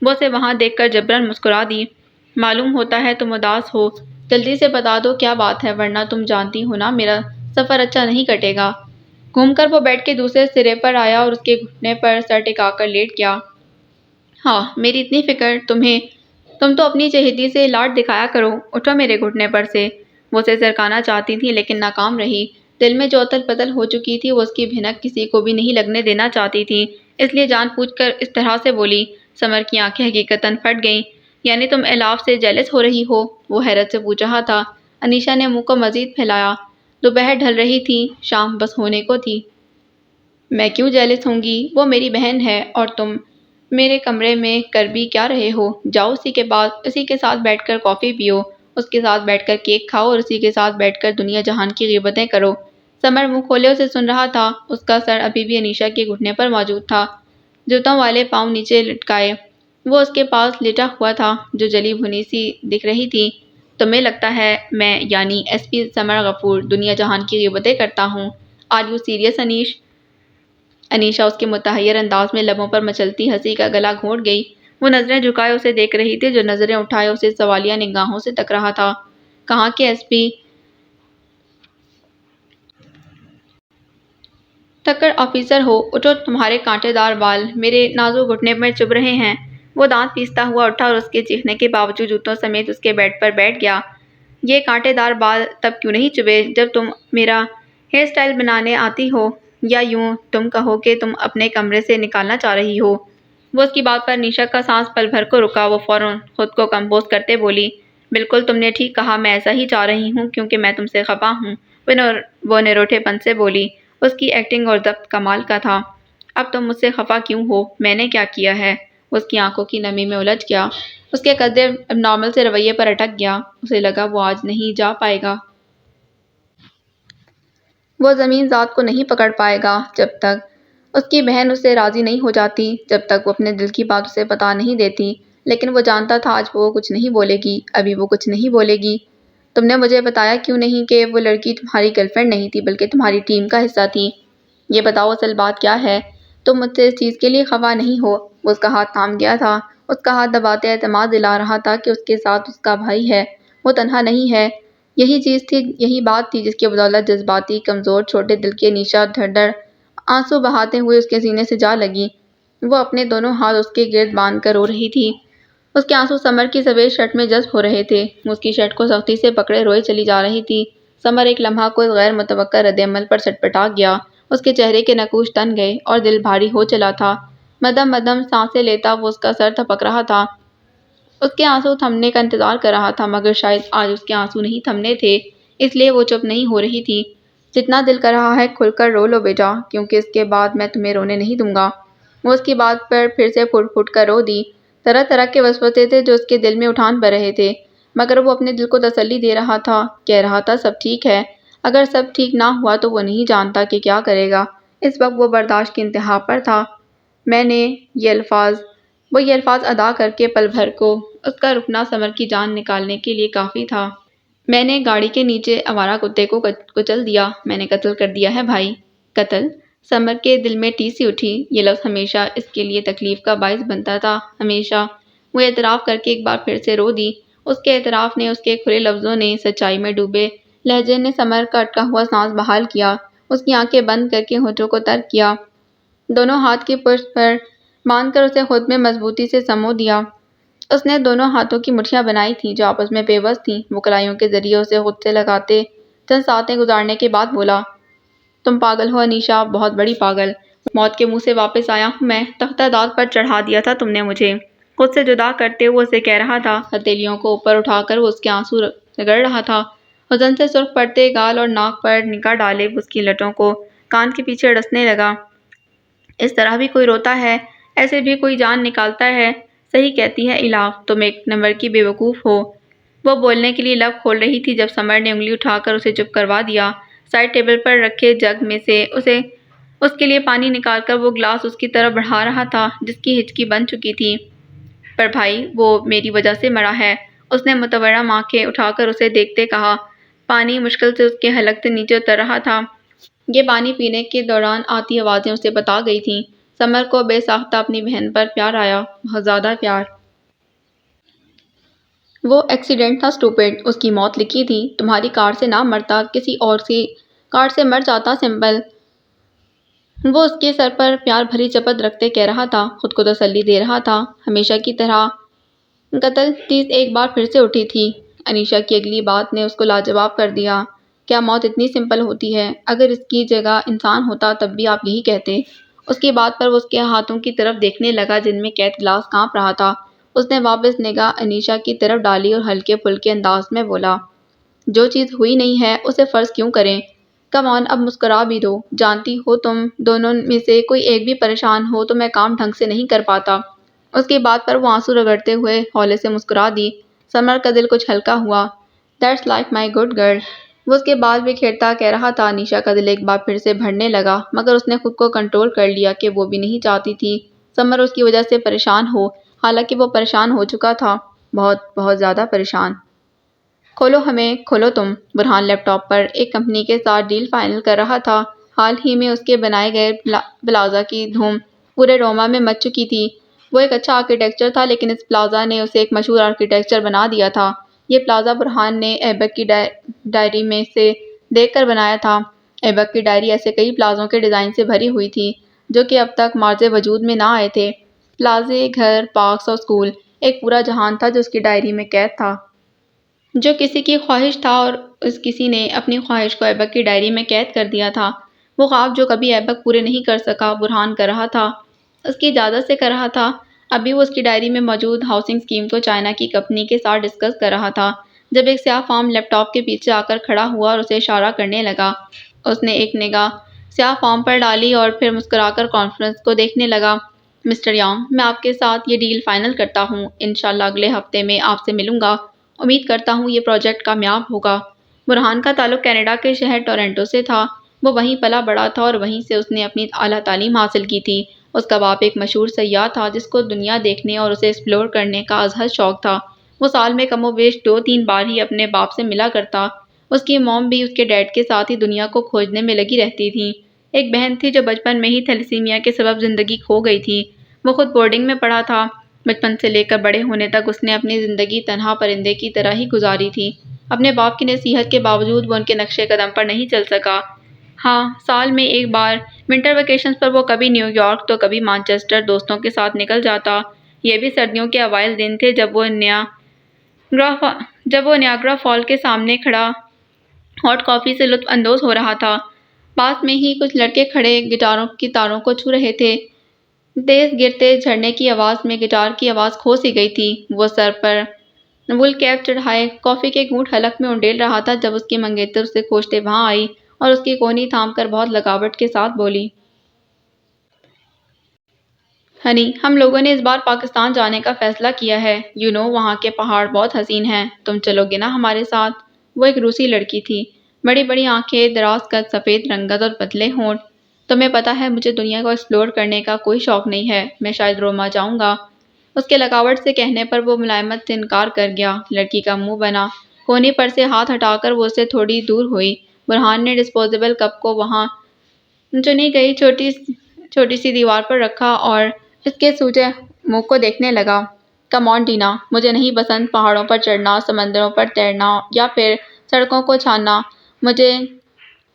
وہ اسے وہاں دیکھ کر جبراً مسکرا دی۔ معلوم ہوتا ہے تم اداس ہو، جلدی سے بتا دو کیا بات ہے، ورنہ تم جانتی ہو نا میرا سفر اچھا نہیں کٹے گا۔ گھوم کر وہ بیڈ کے دوسرے سرے پر آیا اور اس کے گھٹنے پر سر ٹکا کر لیٹ گیا۔ ہاں میری اتنی فکر تمہیں، تم تو اپنی چہیتی سے لاڈ دکھایا کرو، اٹھو میرے گھٹنے پر سے۔ وہ اسے سرکانا چاہتی تھی لیکن ناکام رہی۔ دل میں جو اتل پتل ہو چکی تھی وہ اس کی بھنک کسی کو بھی نہیں لگنے دینا چاہتی تھی، اس لیے جان بوجھ کر اس طرح سے بولی۔ سمر کی آنکھیں حقیقتاً پھٹ گئیں۔ یعنی تم ایلاف سے جیلس ہو رہی ہو؟ وہ حیرت سے پوچھ رہا تھا۔ انیشا نے منہ کو مزید پھیلایا۔ دوپہر ڈھل رہی تھی، شام بس ہونے کو تھی۔ میں کیوں جیلس ہوں گی، وہ میری بہن ہے، اور تم میرے کمرے میں کر بھی کیا رہے ہو؟ جاؤ اسی کے ساتھ بیٹھ کر کافی پیو، اس کے ساتھ بیٹھ کر کیک کھاؤ اور اسی کے ساتھ بیٹھ کر دنیا جہان کی غیبتیں کرو۔ سمر منہ کھولے اسے سن رہا تھا۔ اس کا سر ابھی بھی انیشا کے گھٹنے پر موجود تھا، جوتوں والے پاؤں نیچے لٹکائے۔ وہ اس کے پاس لیٹا ہوا تھا جو جلی بھنی سی دکھ رہی تھی۔ تمہیں لگتا ہے میں یعنی ایس پی سمر غفور دنیا جہان کی غیبتیں کرتا ہوں؟ Are you serious Anish? Anisha اس کے متحیر انداز میں لبوں پر مچلتی ہنسی کا گلا گھونٹ گئی۔ وہ نظریں جھکائے اسے دیکھ رہی تھی، جو نظریں اٹھائے اسے سوالیہ نگاہوں سے تک رہا تھا۔ کہاں کے ایس پی؟ تھکڑ آفیسر ہو، اٹھو، تمہارے کانٹے دار بال میرے نازک گھٹنے میں چبھ رہے ہیں۔ وہ دانت پیستا ہوا اٹھا اور اس کے چیخنے کے باوجود جوتوں سمیت اس کے بیڈ پر بیٹھ گیا۔ یہ کانٹے دار بال تب کیوں نہیں چبھے جب تم میرا ہیئر سٹائل بنانے آتی ہو، یا یوں تم کہو کہ تم اپنے کمرے سے نکالنا چاہ رہی ہو۔ وہ اس کی بات پر انیشا کا سانس پل بھر کو رکا۔ وہ فوراً خود کو کمپوز کرتے بولی، بالکل تم نے ٹھیک کہا، میں ایسا ہی چاہ رہی ہوں کیونکہ میں تم سے خفا ہوں۔ وہ نروٹھے پن سے بولی، اس کی ایکٹنگ اور ضبط کمال کا تھا۔ اب تم مجھ سے خفا کیوں ہو؟ میں نے کیا کیا ہے؟ وہ اس کی آنکھوں کی نمی میں الجھ گیا۔ اس کے قدرے اب نارمل سے رویے پر اٹک گیا۔ اسے لگا وہ آج نہیں جا پائے گا۔ وہ زمین ذات کو نہیں پکڑ پائے گا جب تک اس کی بہن اس سے راضی نہیں ہو جاتی، جب تک وہ اپنے دل کی بات اسے بتا نہیں دیتی۔ لیکن وہ جانتا تھا آج وہ کچھ نہیں بولے گی، ابھی وہ کچھ نہیں بولے گی۔ تم نے مجھے بتایا کیوں نہیں کہ وہ لڑکی تمہاری گرل فرینڈ نہیں تھی بلکہ تمہاری ٹیم کا حصہ تھی؟ یہ بتاؤ اصل بات کیا ہے؟ تم مجھ سے اس چیز کے لیے خفا نہیں ہو؟ وہ اس کا ہاتھ تھام گیا تھا، اس کا ہاتھ دباتے اعتماد دلا رہا تھا کہ اس کے ساتھ اس کا بھائی ہے، وہ تنہا نہیں ہے۔ یہی چیز تھی، یہی بات تھی جس کی بدولت جذباتی، کمزور، چھوٹے دل کی انیشا دھڑ دھڑ آنسو بہاتے ہوئے اس کے سینے سے جا لگی۔ وہ اپنے دونوں ہاتھ اس کے گرد باندھ کر رو رہی تھی۔ اس کے آنسو سمر کی سفید شرٹ میں جذب ہو رہے تھے۔ وہ اس کی شرٹ کو سختی سے پکڑے روئے چلی جا رہی تھی۔ سمر ایک لمحہ کو اس غیر متوقع رد عمل پر سٹپٹا گیا۔ اس کے چہرے کے نقوش تن گئے اور دل بھاری ہو چلا تھا۔ مدھم مدھم سانسیں لیتا وہ اس کا سر تھپک رہا تھا۔ اس کے آنسو تھمنے کا انتظار کر رہا تھا، مگر شاید آج اس کے آنسو نہیں تھمنے تھے، اس لیے وہ چپ نہیں ہو رہی تھی۔ جتنا دل کر رہا ہے کھل کر رو لو بیٹا، کیونکہ اس کے بعد میں تمہیں رونے نہیں دوں گا۔ وہ اس کی بات پر پھر سے پھٹ پھٹ کر رو دی۔ طرح طرح کے وسوسے تھے جو اس کے دل میں اٹھان بھر رہے تھے، مگر وہ اپنے دل کو تسلی دے رہا تھا، کہہ رہا تھا سب ٹھیک ہے۔ اگر سب ٹھیک نہ ہوا تو وہ نہیں جانتا کہ کیا کرے گا۔ اس وقت وہ برداشت کی انتہا پر تھا۔ میں نے یہ الفاظ ادا کر کے پل بھر کو اس کا رکنا سمر کی جان نکالنے کے لیے کافی تھا۔ میں نے گاڑی کے نیچے آوارہ کتے کو کچل دیا، میں نے قتل کر دیا ہے بھائی۔ قتل؟ سمر کے دل میں ٹیس سی اٹھی۔ یہ لفظ ہمیشہ اس کے لیے تکلیف کا باعث بنتا تھا، ہمیشہ۔ وہ اعتراف کر کے ایک بار پھر سے رو دی۔ اس کے اعتراف نے، اس کے کھلے لفظوں نے، سچائی میں ڈوبے لہجے نے سمر کا اٹکا ہوا سانس بحال کیا۔ اس کی آنکھیں بند کر کے ہونٹوں کو تر کیا، دونوں ہاتھ کی پشت پر باندھ کر اسے خود میں مضبوطی سے سمو دیا۔ اس نے دونوں ہاتھوں کی مٹھیاں بنائی تھیں جو آپس میں بے بس تھیں۔ وہ کلائیوں کے ذریعے اسے خود سے لگاتے چند سانسیں گزارنے کے بعد بولا، تم پاگل ہو انیشا، بہت بڑی پاگل۔ موت کے منہ سے واپس آیا ہوں میں، تختہ داد پر چڑھا دیا تھا تم نے مجھے۔ خود سے جدا کرتے ہوئے اسے کہہ رہا تھا۔ ہتھیلیوں کو اوپر اٹھا کر وہ اس کے آنسو رگڑ رہا تھا۔ حزن سے سرخ پڑتے گال اور ناک پر نگاہ ڈالے وہ اس کی لٹوں کو کان کے پیچھے ڈسنے لگا۔ اس طرح بھی کوئی روتا ہے، ایسے بھی کوئی جان نکالتا ہے؟ صحیح کہتی ہے الاف، تم ایک نمبر کی بے وقوف ہو۔ وہ بولنے کے لیے لب کھول رہی تھی جب سمر نے انگلی اٹھا کر اسے چپ کروا دیا۔ سائڈ ٹیبل پر رکھے جگ میں سے اس کے لیے پانی نکال کر وہ گلاس اس کی طرف بڑھا رہا تھا جس کی ہچکی بن چکی تھی۔ پر بھائی، وہ میری وجہ سے مرا ہے، اس نے متورم آنکھیں اٹھا کر اسے دیکھتے کہا۔ پانی مشکل سے اس کے حلق سے نیچے اتر رہا تھا۔ یہ پانی پینے کے دوران آتی آوازیں اسے بتا گئی تھیں۔ سمر کو بے ساختہ اپنی بہن پر پیار آیا، بہت زیادہ پیار۔ وہ ایکسیڈنٹ تھا اسٹوپڈ، اس کی موت لکھی تھی۔ تمہاری کار سے نہ مرتا، کسی اور کی کار سے مر جاتا سمبل۔ وہ اس کے سر پر پیار بھری چپت رکھتے کہہ رہا تھا، خود کو تسلی دے رہا تھا، ہمیشہ کی طرح۔ قتل ٹیس ایک بار پھر سے اٹھی تھی۔ انیشا کی اگلی بات نے اس کو لاجواب کر دیا۔ کیا موت اتنی سمپل ہوتی ہے؟ اگر اس کی جگہ انسان ہوتا تب بھی آپ یہی کہتے؟ اس کی بات پر وہ اس کے ہاتھوں کی طرف دیکھنے لگا جن میں قید گلاس کانپ رہا تھا۔ اس نے واپس نگاہ انیشا کی طرف ڈالی اور ہلکے پھلکے انداز میں بولا، جو چیز ہوئی نہیں ہے اسے فرض کیوں کریں؟ کم آن، اب مسکرا بھی دو۔ جانتی ہو تم دونوں میں سے کوئی ایک بھی پریشان ہو تو میں کام ڈھنگ سے نہیں کر پاتا۔ اس کی بات پر وہ آنسو رگڑتے ہوئے ہولے سے مسکرا دی۔ سمر کا دل کچھ ہلکا ہوا۔ That's like my good girl, وہ اس کے بال بکھیرتا کہہ رہا تھا۔ انیشا کا دل ایک بار پھر سے بڑھنے لگا، مگر اس نے خود کو کنٹرول کر لیا کہ وہ بھی نہیں چاہتی تھی سمر اس کی وجہ سے پریشان ہو، حالانکہ وہ پریشان ہو چکا تھا، بہت بہت زیادہ پریشان۔ کھولو ہمیں، کھولو تم۔ برہان لیپ ٹاپ پر ایک کمپنی کے ساتھ ڈیل فائنل کر رہا تھا۔ حال ہی میں اس کے بنائے گئے پلازا کی دھوم پورے روما میں مچ چکی تھی۔ وہ ایک اچھا آرکیٹیکچر تھا، لیکن اس پلازا نے اسے ایک مشہور آرکیٹیکچر بنا دیا تھا۔ یہ پلازا برہان نے ایبک کی ڈائری میں سے دیکھ کر بنایا تھا۔ ایبک کی ڈائری ایسے کئی پلازوں کے ڈیزائن سے بھری ہوئی تھی جو کہ اب تک مارز وجود میں نہ آئے تھے۔ پلازے، گھر، پارکس اور اسکول، ایک پورا جہان تھا جو اس کی ڈائری میں قید تھا۔ جو کسی کی خواہش تھا اور اس کسی نے اپنی خواہش کو ایبک کی ڈائری میں قید کر دیا تھا۔ وہ خواب جو کبھی ایبک پورے نہیں کر سکا، برہان کر رہا تھا، اس کی اجازت سے کر رہا تھا۔ ابھی وہ اس کی ڈائری میں موجود ہاؤسنگ اسکیم کو چائنا کی کمپنی کے ساتھ ڈسکس کر رہا تھا جب ایک سیاہ فارم لیپ ٹاپ کے پیچھے آ کر کھڑا ہوا اور اسے اشارہ کرنے لگا۔ اس نے ایک نگاہ سیاہ فارم پر ڈالی اور پھر مسکرا کر کانفرنس کو دیکھنے لگا۔ مسٹر یانگ، میں آپ کے ساتھ یہ ڈیل فائنل کرتا ہوں۔ انشاءاللہ اگلے ہفتے میں آپ سے ملوں گا۔ امید کرتا ہوں یہ پروجیکٹ کامیاب ہوگا۔ برہان کا تعلق کینیڈا کے شہر ٹورنٹو سے تھا۔ وہ وہیں پلا بڑا تھا اور وہیں سے اس نے اپنی اعلیٰ تعلیم حاصل کی تھی۔ اس کا باپ ایک مشہور سیاح تھا جس کو دنیا دیکھنے اور اسے ایکسپلور کرنے کا ازحد شوق تھا۔ وہ سال میں کم و بیش 2-3 بار ہی اپنے باپ سے ملا کرتا۔ اس کی موم بھی اس کے ڈیڈ کے ساتھ ہی دنیا کو کھوجنے میں لگی رہتی تھی۔ ایک بہن تھی جو بچپن میں ہی تھیلیسیمیا کے سبب زندگی کھو گئی تھی۔ وہ خود بورڈنگ میں پڑھا تھا۔ بچپن سے لے کر بڑے ہونے تک اس نے اپنی زندگی تنہا پرندے کی طرح ہی گزاری تھی۔ اپنے باپ کی نصیحت کے باوجود وہ ان کے نقشے قدم پر نہیں چل سکا۔ ہاں، سال میں ایک بار ونٹر ویکیشنز پر وہ کبھی نیو یارک تو کبھی مانچسٹر دوستوں کے ساتھ نکل جاتا۔ یہ بھی سردیوں کے اوائل دن تھے جب وہ نیاگرا فال کے سامنے کھڑا ہاٹ کافی سے لطف اندوز ہو رہا تھا۔ پاس میں ہی کچھ لڑکے کھڑے گٹاروں کی تاروں کو چھو رہے تھے۔ تیز گرتے جھرنے کی آواز میں گٹار کی آواز کھو سی گئی تھی۔ وہ سر پر وول کیپ چڑھائے کافی کے گھونٹ حلق میں انڈیل رہا تھا جب اس کی منگیتر اسے کھوجتے وہاں آئی اور اس کی کونی تھام کر بہت لگاوٹ کے ساتھ بولی، ہنی، ہم لوگوں نے اس بار پاکستان جانے کا فیصلہ کیا ہے۔ وہاں کے پہاڑ بہت حسین ہیں۔ تم چلو گے نا ہمارے ساتھ؟ وہ ایک روسی لڑکی تھی۔ بڑی بڑی آنکھیں، دراز قد، سفید رنگت اور پتلے ہونٹ۔ تمہیں پتہ ہے مجھے دنیا کو ایکسپلور کرنے کا کوئی شوق نہیں ہے۔ میں شاید روما جاؤں گا۔ اس کے لگاوٹ سے کہنے پر وہ ملائمت سے انکار کر گیا۔ لڑکی کا منہ بنا۔ کونی پر سے ہاتھ ہٹا کر وہ اس سے تھوڑی دور ہوئی۔ برہان نے ڈسپوزیبل کپ کو وہاں چنی گئی چھوٹی سی دیوار پر رکھا اور اس کے سوجے منہ کو دیکھنے لگا۔ کم آن ڈینا، مجھے نہیں پسند پہاڑوں پر چڑھنا، سمندروں پر تیرنا یا پھر سڑکوں کو چھاننا۔ مجھے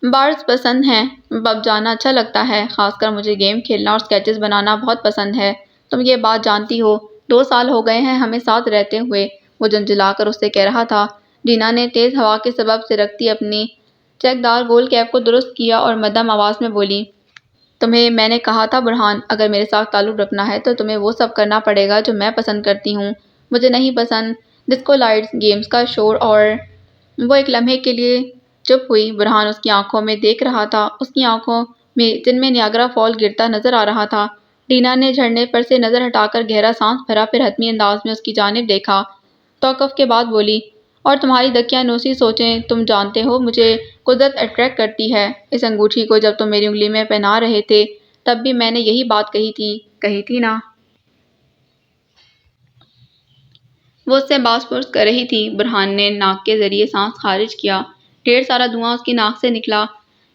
بارز پسند ہیں، پب جانا اچھا لگتا ہے، خاص کر مجھے گیم کھیلنا اور اسکیچز بنانا بہت پسند ہے۔ تم یہ بات جانتی ہو، 2 سال ہو گئے ہیں ہمیں ساتھ رہتے ہوئے، وہ جھنجھلا کر اس سے کہہ رہا تھا۔ ڈینا نے تیز ہوا کے سبب سرکتی اپنی چیک دار گول کیپ کو درست کیا اور مدھم آواز میں بولی، تمہیں میں نے کہا تھا برہان، اگر میرے ساتھ تعلق رکھنا ہے تو تمہیں وہ سب کرنا پڑے گا جو میں پسند کرتی ہوں۔ مجھے نہیں پسند ڈسکو لائٹس، گیمز کا شور اور… وہ ایک لمحے کے لیے چپ ہوئی۔ برہان اس کی آنکھوں میں دیکھ رہا تھا، اس کی آنکھوں میں جن میں نیاگرا فال گرتا نظر آ رہا تھا۔ ڈینا نے جھرنے پر سے نظر ہٹا کر گہرا سانس بھرا، پھر حتمی انداز میں اس کی جانب دیکھا۔ توقف کے بعد بولی، اور تمہاری دقیانوسی سوچیں، تم جانتے ہو مجھے قدرت اٹریکٹ کرتی ہے۔ اس انگوٹھی کو جب تم میری انگلی میں پہنا رہے تھے تب بھی میں نے یہی بات کہی تھی نا؟ وہ اس سے باز پرس کر رہی تھی۔ برہان نے ناک کے ذریعے سانس خارج کیا۔ ڈھیر سارا دھواں اس کی ناک سے نکلا۔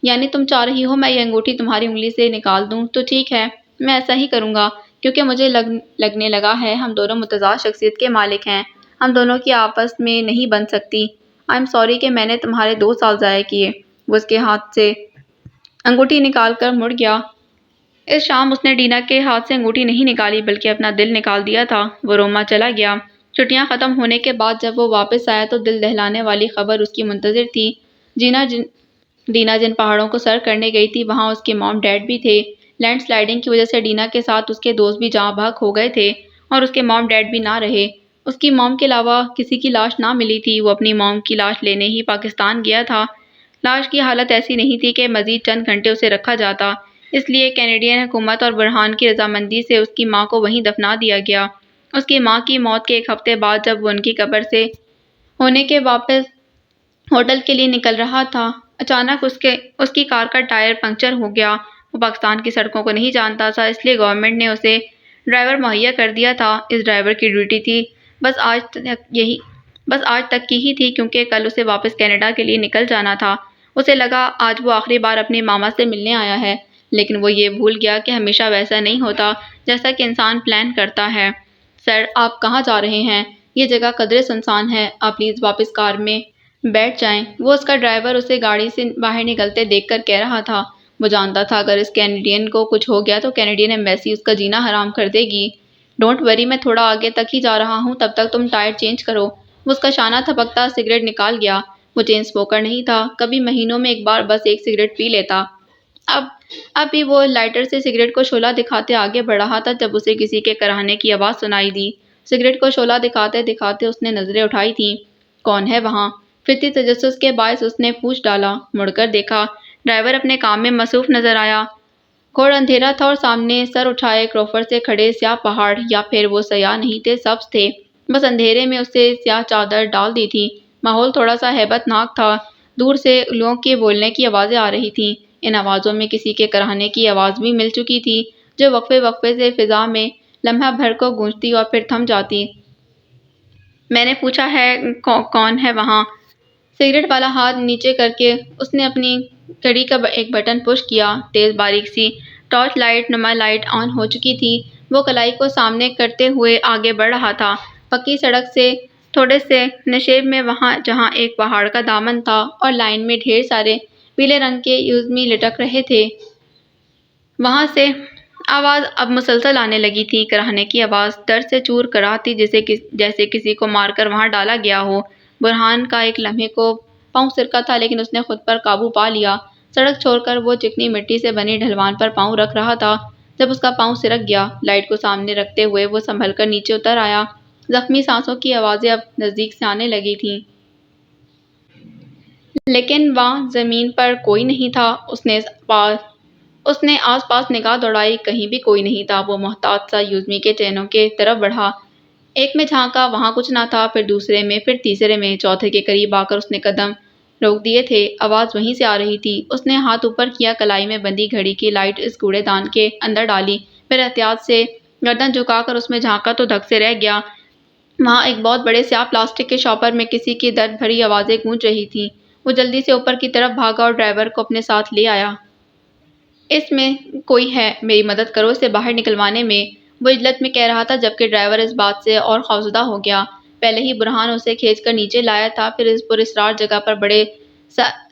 یعنی تم چاہ رہی ہو میں یہ انگوٹھی تمہاری انگلی سے نکال دوں؟ تو ٹھیک ہے، میں ایسا ہی کروں گا، کیونکہ مجھے لگنے لگا ہے ہم دونوں متضاد شخصیت کے مالک ہیں، ہم دونوں کی آپس میں نہیں بن سکتی۔ آئی ایم سوری کہ میں نے تمہارے 2 سال ضائع کیے۔ وہ اس کے ہاتھ سے انگوٹھی نکال کر مڑ گیا۔ اس شام اس نے ڈینا کے ہاتھ سے انگوٹھی نہیں نکالی بلکہ اپنا دل نکال دیا تھا۔ وہ روما چلا گیا۔ چھٹیاں ختم ہونے کے بعد جب وہ واپس آیا تو دل دہلانے والی خبر اس کی منتظر تھی۔ ڈینا جن پہاڑوں کو سر کرنے گئی تھی وہاں اس کے موم ڈیڈ بھی تھے۔ لینڈ سلائیڈنگ کی وجہ سے ڈینا کے ساتھ اس کے دوست بھی جاں بحق ہو گئے تھے اور اس کے موم ڈیڈ بھی نہ رہے۔ اس کی موم کے علاوہ کسی کی لاش نہ ملی تھی۔ وہ اپنی موم کی لاش لینے ہی پاکستان گیا تھا۔ لاش کی حالت ایسی نہیں تھی کہ مزید چند گھنٹے اسے رکھا جاتا، اس لیے کینیڈین حکومت اور برہان کی رضامندی سے اس کی ماں کو وہیں دفنا دیا گیا۔ اس کی ماں کی موت کے 1 ہفتے بعد جب وہ ان کی قبر سے ہونے کے واپس ہوٹل کے لیے نکل رہا تھا، اچانک اس کی کار کا ٹائر پنکچر ہو گیا۔ وہ پاکستان کی سڑکوں کو نہیں جانتا تھا، اس لیے گورنمنٹ نے اسے ڈرائیور مہیا کر دیا تھا۔ اس ڈرائیور کی ڈیوٹی تھی بس آج تک کی ہی تھی کیونکہ کل اسے واپس کینیڈا کے لیے نکل جانا تھا۔ اسے لگا آج وہ آخری بار اپنی ماما سے ملنے آیا ہے، لیکن وہ یہ بھول گیا کہ ہمیشہ ویسا نہیں ہوتا جیسا کہ انسان پلان کرتا ہے۔ سر، آپ کہاں جا رہے ہیں؟ یہ جگہ قدرے سنسان ہے، آپ پلیز واپس کار میں بیٹھ جائیں۔ وہ اس کا ڈرائیور اسے گاڑی سے باہر نکلتے دیکھ کر کہہ رہا تھا۔ وہ جانتا تھا اگر اس کینیڈین کو کچھ ہو گیا تو کینیڈین ایمبیسی اس کا جینا حرام کر دے گی۔ ڈونٹ وری، میں تھوڑا آگے تک ہی جا رہا ہوں، تب تک تم ٹائر چینج کرو۔ وہ اس کا شانہ تھپکتا سگریٹ نکال گیا۔ وہ چین اسموکر نہیں تھا، کبھی مہینوں میں ایک بار بس ایک سگریٹ پی لیتا۔ اب اب بھی وہ لائٹر سے سگریٹ کو شعلہ دکھاتے آگے بڑھ رہا تھا جب اسے کسی کے کراہنے کی آواز سنائی دی۔ سگریٹ کو شعلہ دکھاتے دکھاتے اس نے نظریں اٹھائی تھیں۔ کون ہے وہاں؟ فطری تجسس کے باعث اس نے پوچھ ڈالا۔ مڑ کر دیکھا، ڈرائیور اپنے کام میں مصروف نظر آیا۔ گھوڑ اندھیرا تھا اور سامنے سر اٹھائے کروفر سے کھڑے سیاہ پہاڑ، یا پھر وہ سیاہ نہیں تھے، سبز تھے، بس اندھیرے میں اسے سیاہ چادر ڈال دی تھی۔ ماحول تھوڑا سا ہیبت ناک تھا، دور سے لوگوں کے بولنے کی آوازیں آ رہی تھیں۔ ان آوازوں میں کسی کے کراہنے کی آواز بھی مل چکی تھی، جو وقفے وقفے سے فضا میں لمحہ بھر کو گونجتی اور پھر تھم جاتی۔ میں نے پوچھا ہے کون ہے وہاں؟ سگریٹ والا ہاتھ نیچے کر کے اس نے اپنی گھڑی کا ایک بٹن پش کیا۔ تیز باریک سی ٹارچ لائٹ نما لائٹ آن ہو چکی تھی۔ وہ کلائی کو سامنے کرتے ہوئے آگے بڑھ رہا تھا، پکی سڑک سے تھوڑے سے نشیب میں، وہاں جہاں ایک پہاڑ کا دامن تھا اور لائن میں ڈھیر سارے پیلے رنگ کے یوزمی لٹک رہے تھے۔ وہاں سے آواز اب مسلسل آنے لگی تھی، کراہنے کی آواز، درد سے چور کراہتی جیسے کسی کو مار کر وہاں ڈالا گیا ہو۔ برہان کا ایک لمحے کو پاؤں سرکا تھا، لیکن اس نے خود پر قابو پا لیا۔ سڑک چھوڑ کر وہ چکنی مٹی سے بنی ڈھلوان پر پاؤں رکھ رہا تھا جب اس کا پاؤں سرک گیا۔ لائٹ کو سامنے رکھتے ہوئے وہ سنبھل کر نیچے اتر آیا۔ زخمی سانسوں کی آوازیں اب نزدیک سے آنے لگی تھیں، لیکن وہاں زمین پر کوئی نہیں تھا۔ اس نے آس پاس نگاہ دوڑائی، کہیں بھی کوئی نہیں تھا۔ وہ محتاط سا یوزمی کے چینوں کی طرف بڑھا، ایک میں جھانکا، وہاں کچھ نہ تھا، پھر دوسرے میں، پھر تیسرے میں، چوتھے کے قریب آ کر اس نے قدم روک دیے تھے۔ آواز وہیں سے آ رہی تھی۔ اس نے ہاتھ اوپر کیا، کلائی میں بندھی گھڑی کی لائٹ اس کوڑے دان کے اندر ڈالی، پھر احتیاط سے گردن جھکا کر اس میں جھانکا تو دھک سے رہ گیا۔ وہاں ایک بہت بڑے سیاہ پلاسٹک کے شاپر میں کسی کی درد بھری آوازیں گونج رہی تھیں۔ وہ جلدی سے اوپر کی طرف بھاگا اور ڈرائیور کو اپنے ساتھ لے آیا۔ اس میں کوئی ہے، میری مدد کرو اسے باہر نکلوانے میں، وہ عجلت میں کہہ رہا تھا، جبکہ ڈرائیور اس بات سے اور خوفزدہ ہو گیا۔ پہلے ہی برہان اسے کھینچ کر نیچے لایا تھا، پھر اس پراسرار جگہ پر بڑے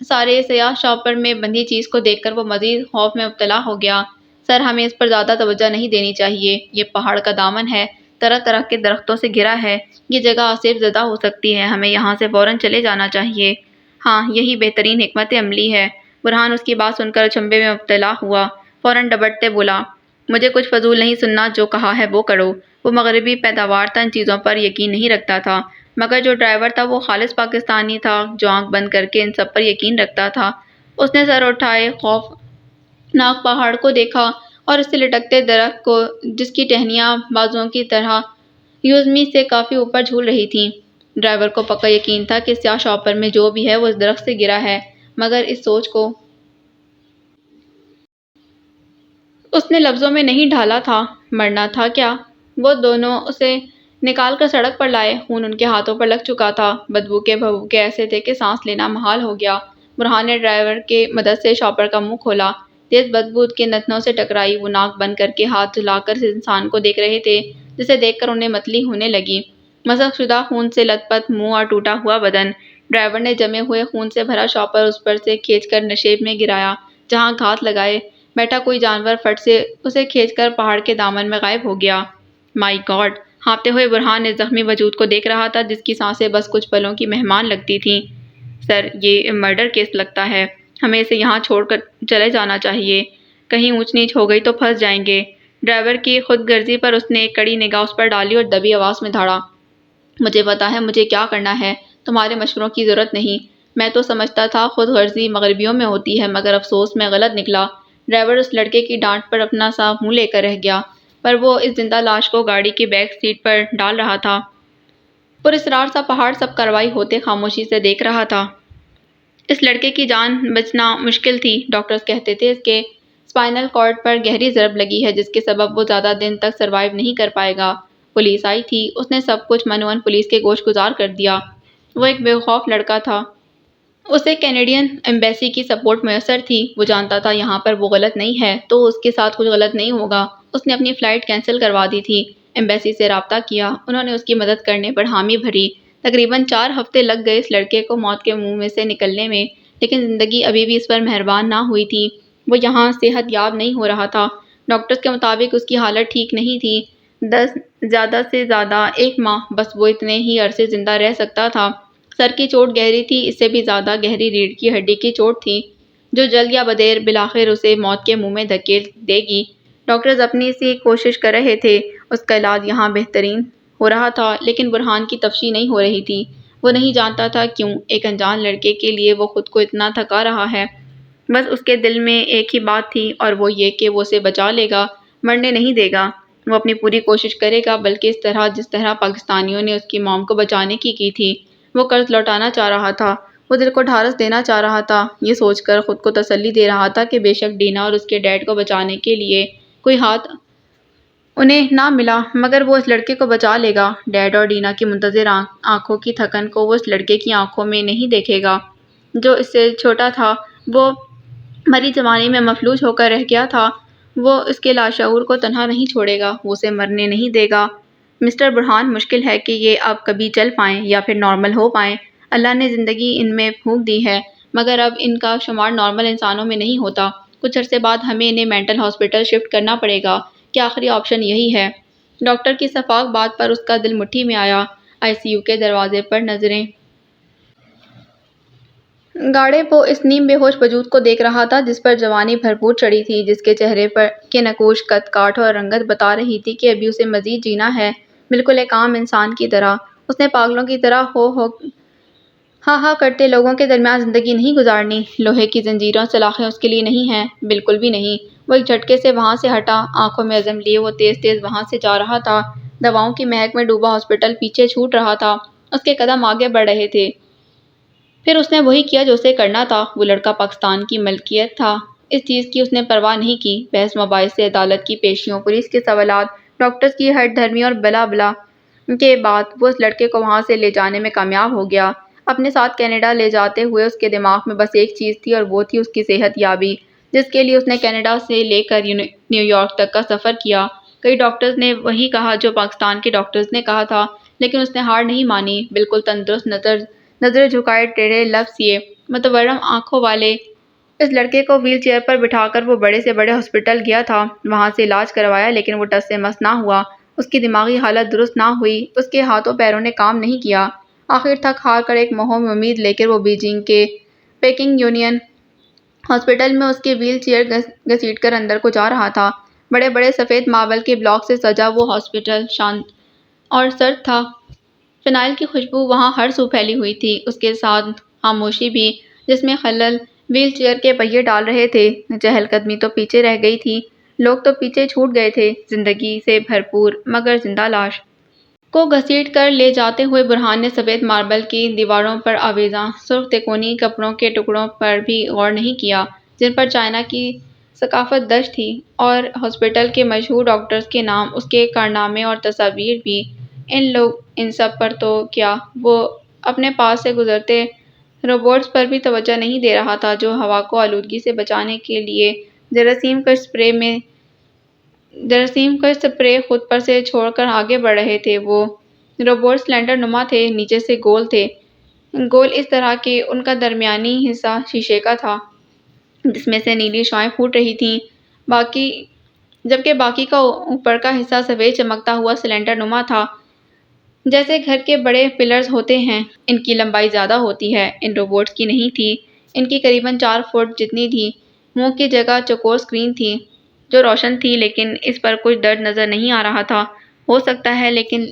سارے سیاہ شاپر میں بندھی چیز کو دیکھ کر وہ مزید خوف میں مبتلا ہو گیا۔ سر، ہمیں اس پر زیادہ توجہ نہیں دینی چاہیے۔ یہ پہاڑ کا دامن ہے، طرح طرح کے درختوں سے گھرا ہے، یہ جگہ آسیب زدہ ہو سکتی ہے، ہمیں یہاں سے فوراً چلے جانا چاہیے۔ ہاں، یہی بہترین حکمت عملی ہے۔ برہان اس کی بات سن کر اچنبھے میں مبتلا ہوا، فوراً ڈبرتے بولا، مجھے کچھ فضول نہیں سننا، جو کہا ہے وہ کرو۔ وہ مغربی پیداوار تھا، ان چیزوں پر یقین نہیں رکھتا تھا، مگر جو ڈرائیور تھا وہ خالص پاکستانی تھا، جو آنکھ بند کر کے ان سب پر یقین رکھتا تھا۔ اس نے سر اٹھائے خوفناک پہاڑ کو دیکھا اور اس سے لٹکتے درخت کو، جس کی ٹہنیاں بازوؤں کی طرح یوزمی سے کافی اوپر جھول رہی تھیں۔ ڈرائیور کو پکا یقین تھا کہ سیاہ شاپر میں جو بھی ہے وہ اس درخت سے گرا ہے، مگر اس سوچ کو اس نے لفظوں میں نہیں ڈھالا تھا۔ مرنا تھا کیا؟ وہ دونوں اسے نکال کر سڑک پر لائے، خون ان کے ہاتھوں پر لگ چکا تھا، بدبو کے بھبوکے ایسے تھے کہ سانس لینا محال ہو گیا۔ برہان نے ڈرائیور کی مدد سے شاپر کا منہ کھولا، تیز بدبو کے نتنوں سے ٹکرائی۔ وہ ناک بند کر کے ہاتھ جلا کر اس انسان کو دیکھ رہے تھے، جسے دیکھ کر انہیں متلی ہونے لگی۔ مسخ شدہ خون سے لت پت منہ اور ٹوٹا ہوا بدن۔ ڈرائیور نے جمے ہوئے خون سے بھرا شاپر اس پر سے کھینچ کر نشیب میں گرایا، جہاں گھات لگائے بیٹھا کوئی جانور فٹ سے اسے کھینچ کر پہاڑ کے دامن میں غائب ہو گیا۔ مائی گاڈ! ہانپتے ہوئے برہان اس زخمی وجود کو دیکھ رہا تھا، جس کی سانسیں بس کچھ پلوں کی مہمان لگتی تھیں۔ سر، یہ مرڈر کیس لگتا ہے، ہمیں اسے یہاں چھوڑ کر چلے جانا چاہیے، کہیں اونچ نیچ ہو گئی تو پھنس جائیں گے۔ ڈرائیور کی خود غرضی پر اس نے ایک کڑی نگاہ اس پر ڈالی اور دبی آواز میں دھاڑا، مجھے پتا ہے مجھے کیا کرنا ہے، تمہارے مشوروں کی ضرورت نہیں۔ میں تو سمجھتا تھا خود غرضی مغربیوں میں ہوتی ہے، مگر افسوس میں غلط نکلا۔ ڈرائیور اس لڑکے کی ڈانٹ پر اپنا سا منہ لے کر رہ گیا، پر وہ اس زندہ لاش کو گاڑی کی بیک سیٹ پر ڈال رہا تھا۔ پراسرار سا پہاڑ سب کارروائی ہوتے خاموشی سے دیکھ رہا تھا۔ اس لڑکے کی جان بچنا مشکل تھی، ڈاکٹرز کہتے تھے اس کے اسپائنل کارڈ پر گہری ضرب لگی ہے، جس کے سبب وہ زیادہ دن تک سروائیو نہیں کر پائے گا۔ پولیس آئی تھی، اس نے سب کچھ منوان پولیس کے گوش گزار کر دیا۔ وہ ایک بے خوف لڑکا تھا، اسے کینیڈین ایمبیسی کی سپورٹ میسر تھی، وہ جانتا تھا یہاں پر وہ غلط نہیں ہے تو اس کے ساتھ کچھ غلط نہیں ہوگا۔ اس نے اپنی فلائٹ کینسل کروا دی تھی، ایمبیسی سے رابطہ کیا، انہوں نے اس کی مدد کرنے پر حامی بھری۔ تقریباً 4 ہفتے لگ گئے اس لڑکے کو موت کے منہ میں سے نکلنے میں، لیکن زندگی ابھی بھی اس پر مہربان نہ ہوئی تھی۔ وہ یہاں صحت یاب نہیں ہو رہا تھا، ڈاکٹرز کے مطابق اس کی حالت ٹھیک نہیں تھی۔ 10 زیادہ سے زیادہ 1 ماہ، بس وہ اتنے ہی عرصے زندہ رہ سکتا تھا۔ سر کی چوٹ گہری تھی، اس سے بھی زیادہ گہری ریڑھ کی ہڈی کی چوٹ تھی جو جلد یا بدیر بالآخر اسے موت کے منہ میں دھکیل دے گی۔ ڈاکٹرز اپنی سی کوشش کر رہے تھے، اس کا علاج یہاں بہترین ہو رہا تھا، لیکن برہان کی تفشی نہیں ہو رہی تھی۔ وہ نہیں جانتا تھا کیوں ایک انجان لڑکے کے لیے وہ خود کو اتنا تھکا رہا ہے۔ بس اس کے دل میں ایک ہی بات تھی اور وہ یہ کہ وہ اسے بچا لے گا، مرنے نہیں دے گا۔ وہ اپنی پوری کوشش کرے گا، بلکہ اس طرح جس طرح پاکستانیوں نے اس کی موم کو بچانے کی تھی۔ وہ قرض لوٹانا چاہ رہا تھا، وہ دل کو ڈھارس دینا چاہ رہا تھا، یہ سوچ کر خود کو تسلی دے رہا تھا کہ بے شک ڈینا اور اس کے ڈیڈ کو بچانے کے لیے کوئی ہاتھ انہیں نہ ملا، مگر وہ اس لڑکے کو بچا لے گا۔ ڈیڈ اور ڈینا کی منتظر آنکھوں کی تھکن کو وہ اس لڑکے کی آنکھوں میں نہیں دیکھے گا جو اس سے چھوٹا تھا، وہ مری جوانی میں مفلوج ہو کر رہ گیا تھا۔ وہ اس کے لاشعور کو تنہا نہیں چھوڑے گا، وہ اسے مرنے نہیں دے گا۔ مسٹر برہان، مشکل ہے کہ یہ اب کبھی چل پائیں یا پھر نارمل ہو پائیں۔ اللہ نے زندگی ان میں پھونک دی ہے، مگر اب ان کا شمار نارمل انسانوں میں نہیں ہوتا۔ کچھ عرصے بعد ہمیں انہیں مینٹل ہاسپٹل شفٹ کرنا پڑے گا کہ آخری آپشن یہی ہے۔ ڈاکٹر کی شفاف بات پر اس کا دل مٹھی میں آیا۔ ICU کے دروازے پر نظریں گاڑے وہ اس نیم بے ہوش وجود کو دیکھ رہا تھا جس پر جوانی بھرپور چڑھی تھی، جس کے چہرے کے نقوش، قد کاٹ اور رنگت بتا رہی تھی کہ ابھی اسے مزید جینا ہے، بالکل ایک عام انسان کی طرح۔ اس نے پاگلوں کی طرح ہا کرتے لوگوں کے درمیان زندگی نہیں گزارنی۔ لوہے کی زنجیریں اور سلاخیں اس کے لیے نہیں ہیں، بالکل بھی نہیں۔ وہ ایک جھٹکے سے وہاں سے ہٹا، آنکھوں میں عزم لیے وہ تیز تیز وہاں سے جا رہا تھا۔ دواؤں کی مہک میں ڈوبا ہاسپٹل پیچھے چھوٹ رہا تھا، اس کے قدم آگے بڑھ رہے تھے۔ پھر اس نے وہی کیا جو اسے کرنا تھا۔ وہ لڑکا پاکستان کی ملکیت تھا، اس چیز کی اس نے پرواہ نہیں کی۔ بحث مباحث سے، عدالت کی پیشیوں، پولیس کے سوالات، ڈاکٹرز کی ہٹ دھرمی اور بلا بلا کے بعد وہ اس لڑکے کو وہاں سے لے جانے میں کامیاب ہو گیا۔ اپنے ساتھ کینیڈا لے جاتے ہوئے اس کے دماغ میں بس ایک چیز تھی اور وہ تھی اس کی صحت یابی، جس کے لیے اس نے کینیڈا سے لے کر نیو یارک تک کا سفر کیا۔ کئی ڈاکٹرز نے وہی کہا جو پاکستان کے ڈاکٹرز نے کہا تھا، لیکن اس نے ہار نہیں مانی۔ بالکل تندرست، نظریں جھکائے، ٹیڑھے لب کیے، متورم آنکھوں والے اس لڑکے کو وہیل چیئر پر بٹھا کر وہ بڑے سے بڑے ہاسپٹل گیا تھا، وہاں سے علاج کروایا، لیکن وہ ٹس سے مس نہ ہوا۔ اس کی دماغی حالت درست نہ ہوئی، اس کے ہاتھوں پیروں نے کام نہیں کیا۔ آخر تھک ہار کر ایک مہم امید لے کر وہ بیجنگ کے پیکنگ یونین ہاسپٹل میں اس کے وہیل چیئر گھسیٹ کر اندر کو جا رہا تھا۔ بڑے بڑے سفید ماربل کے بلاک سے سجا وہ ہاسپٹل شانت اور سرد تھا۔ فنائل کی خوشبو وہاں ہر سو پھیلی ہوئی تھی، اس کے ساتھ خاموشی بھی جس میں خلل وہیل چیئر کے پہیے ڈال رہے تھے۔ چہل قدمی تو پیچھے رہ گئی تھی، لوگ تو پیچھے چھوٹ گئے تھے۔ زندگی سے بھرپور مگر زندہ لاش کو گھسیٹ کر لے جاتے ہوئے برہان نے سفید ماربل کی دیواروں پر آویزاں سرخ تکونی کپڑوں کے ٹکڑوں پر بھی غور نہیں کیا جن پر چائنا کی ثقافت درج تھی، اور ہاسپٹل کے مشہور ڈاکٹرز کے نام، اس کے کارنامے اور تصاویر بھی۔ ان سب پر تو کیا، وہ اپنے پاس سے گزرتے روبوٹس پر بھی توجہ نہیں دے رہا تھا جو ہوا کو آلودگی سے بچانے کے لیے جراثیم کش سپرے خود پر سے چھوڑ کر آگے بڑھ رہے تھے۔ وہ روبوٹ سلنڈر نما تھے، نیچے سے گول تھے، گول اس طرح کہ ان کا درمیانی حصہ شیشے کا تھا جس میں سے نیلی شعاعیں پھوٹ رہی تھیں، جبکہ باقی کا اوپر کا حصہ سفید چمکتا ہوا سلنڈر نما تھا جیسے گھر کے بڑے پلرز ہوتے ہیں۔ ان کی لمبائی زیادہ ہوتی ہے، ان روبوٹس کی نہیں تھی۔ ان کی قریباً 4 فٹ جتنی تھی۔ منہ کی جگہ چوکور اسکرین تھی جو روشن تھی، لیکن اس پر کچھ درج نظر نہیں آ رہا تھا۔ ہو سکتا ہے لیکن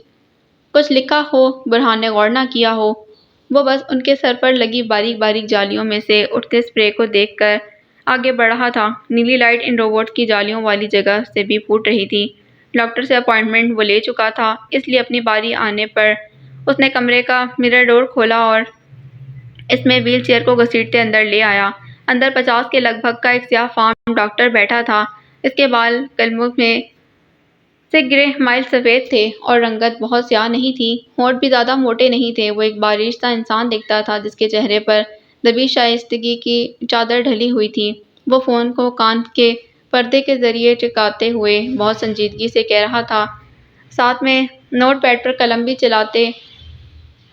کچھ لکھا ہو، برہان نے غور نہ کیا ہو۔ وہ بس ان کے سر پر لگی باریک باریک جالیوں میں سے اٹھتے سپرے کو دیکھ کر آگے بڑھ رہا تھا۔ نیلی لائٹ ان روبوٹس کی جالیوں والی جگہ سے بھی پھوٹ رہی تھی۔ ڈاکٹر سے اپائنٹمنٹ وہ لے چکا تھا، اس لیے اپنی باری آنے پر اس نے کمرے کا مرر ڈور کھولا اور اس میں وہیل چیئر کو گھسیٹتے اندر لے آیا۔ اندر 50 کے لگ بھگ کا ایک سیاہ فام ڈاکٹر بیٹھا تھا۔ اس کے بال کلموں میں سے گرے مائل سفید تھے اور رنگت بہت سیاہ نہیں تھی۔ ہونٹ بھی زیادہ موٹے نہیں تھے۔ وہ ایک باریش سا انسان دکھتا تھا جس کے چہرے پر دبی شائستگی کی چادر ڈھلی ہوئی تھی۔ وہ فون کو کان کے پردے کے ذریعے ٹکاتے ہوئے بہت سنجیدگی سے کہہ رہا تھا، ساتھ میں نوٹ پیڈ پر قلم بھی چلاتے۔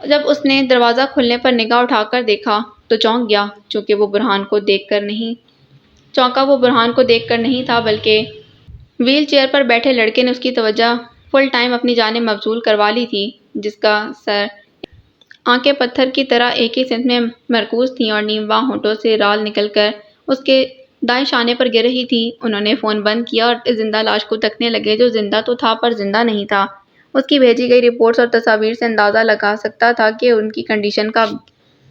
جب اس نے دروازہ کھلنے پر نگاہ اٹھا کر دیکھا تو چونک گیا، چونکہ وہ برہان کو دیکھ کر نہیں تھا بلکہ وہیل چیئر پر بیٹھے لڑکے نے اس کی توجہ فل ٹائم اپنی جانیں مبذول کروا لی تھی، جس کا سر آنکھیں پتھر کی طرح ایک ہی سمت میں مرکوز تھیں اور نیم باں ہونٹوں سے رال نکل کر اس کے دائیں شانے پر گر رہی تھی۔ انہوں نے فون بند کیا اور اس زندہ لاش کو تکنے لگے جو زندہ تو تھا پر زندہ نہیں تھا۔ اس کی بھیجی گئی رپورٹس اور تصاویر سے اندازہ لگا سکتا تھا کہ ان کی کنڈیشن کا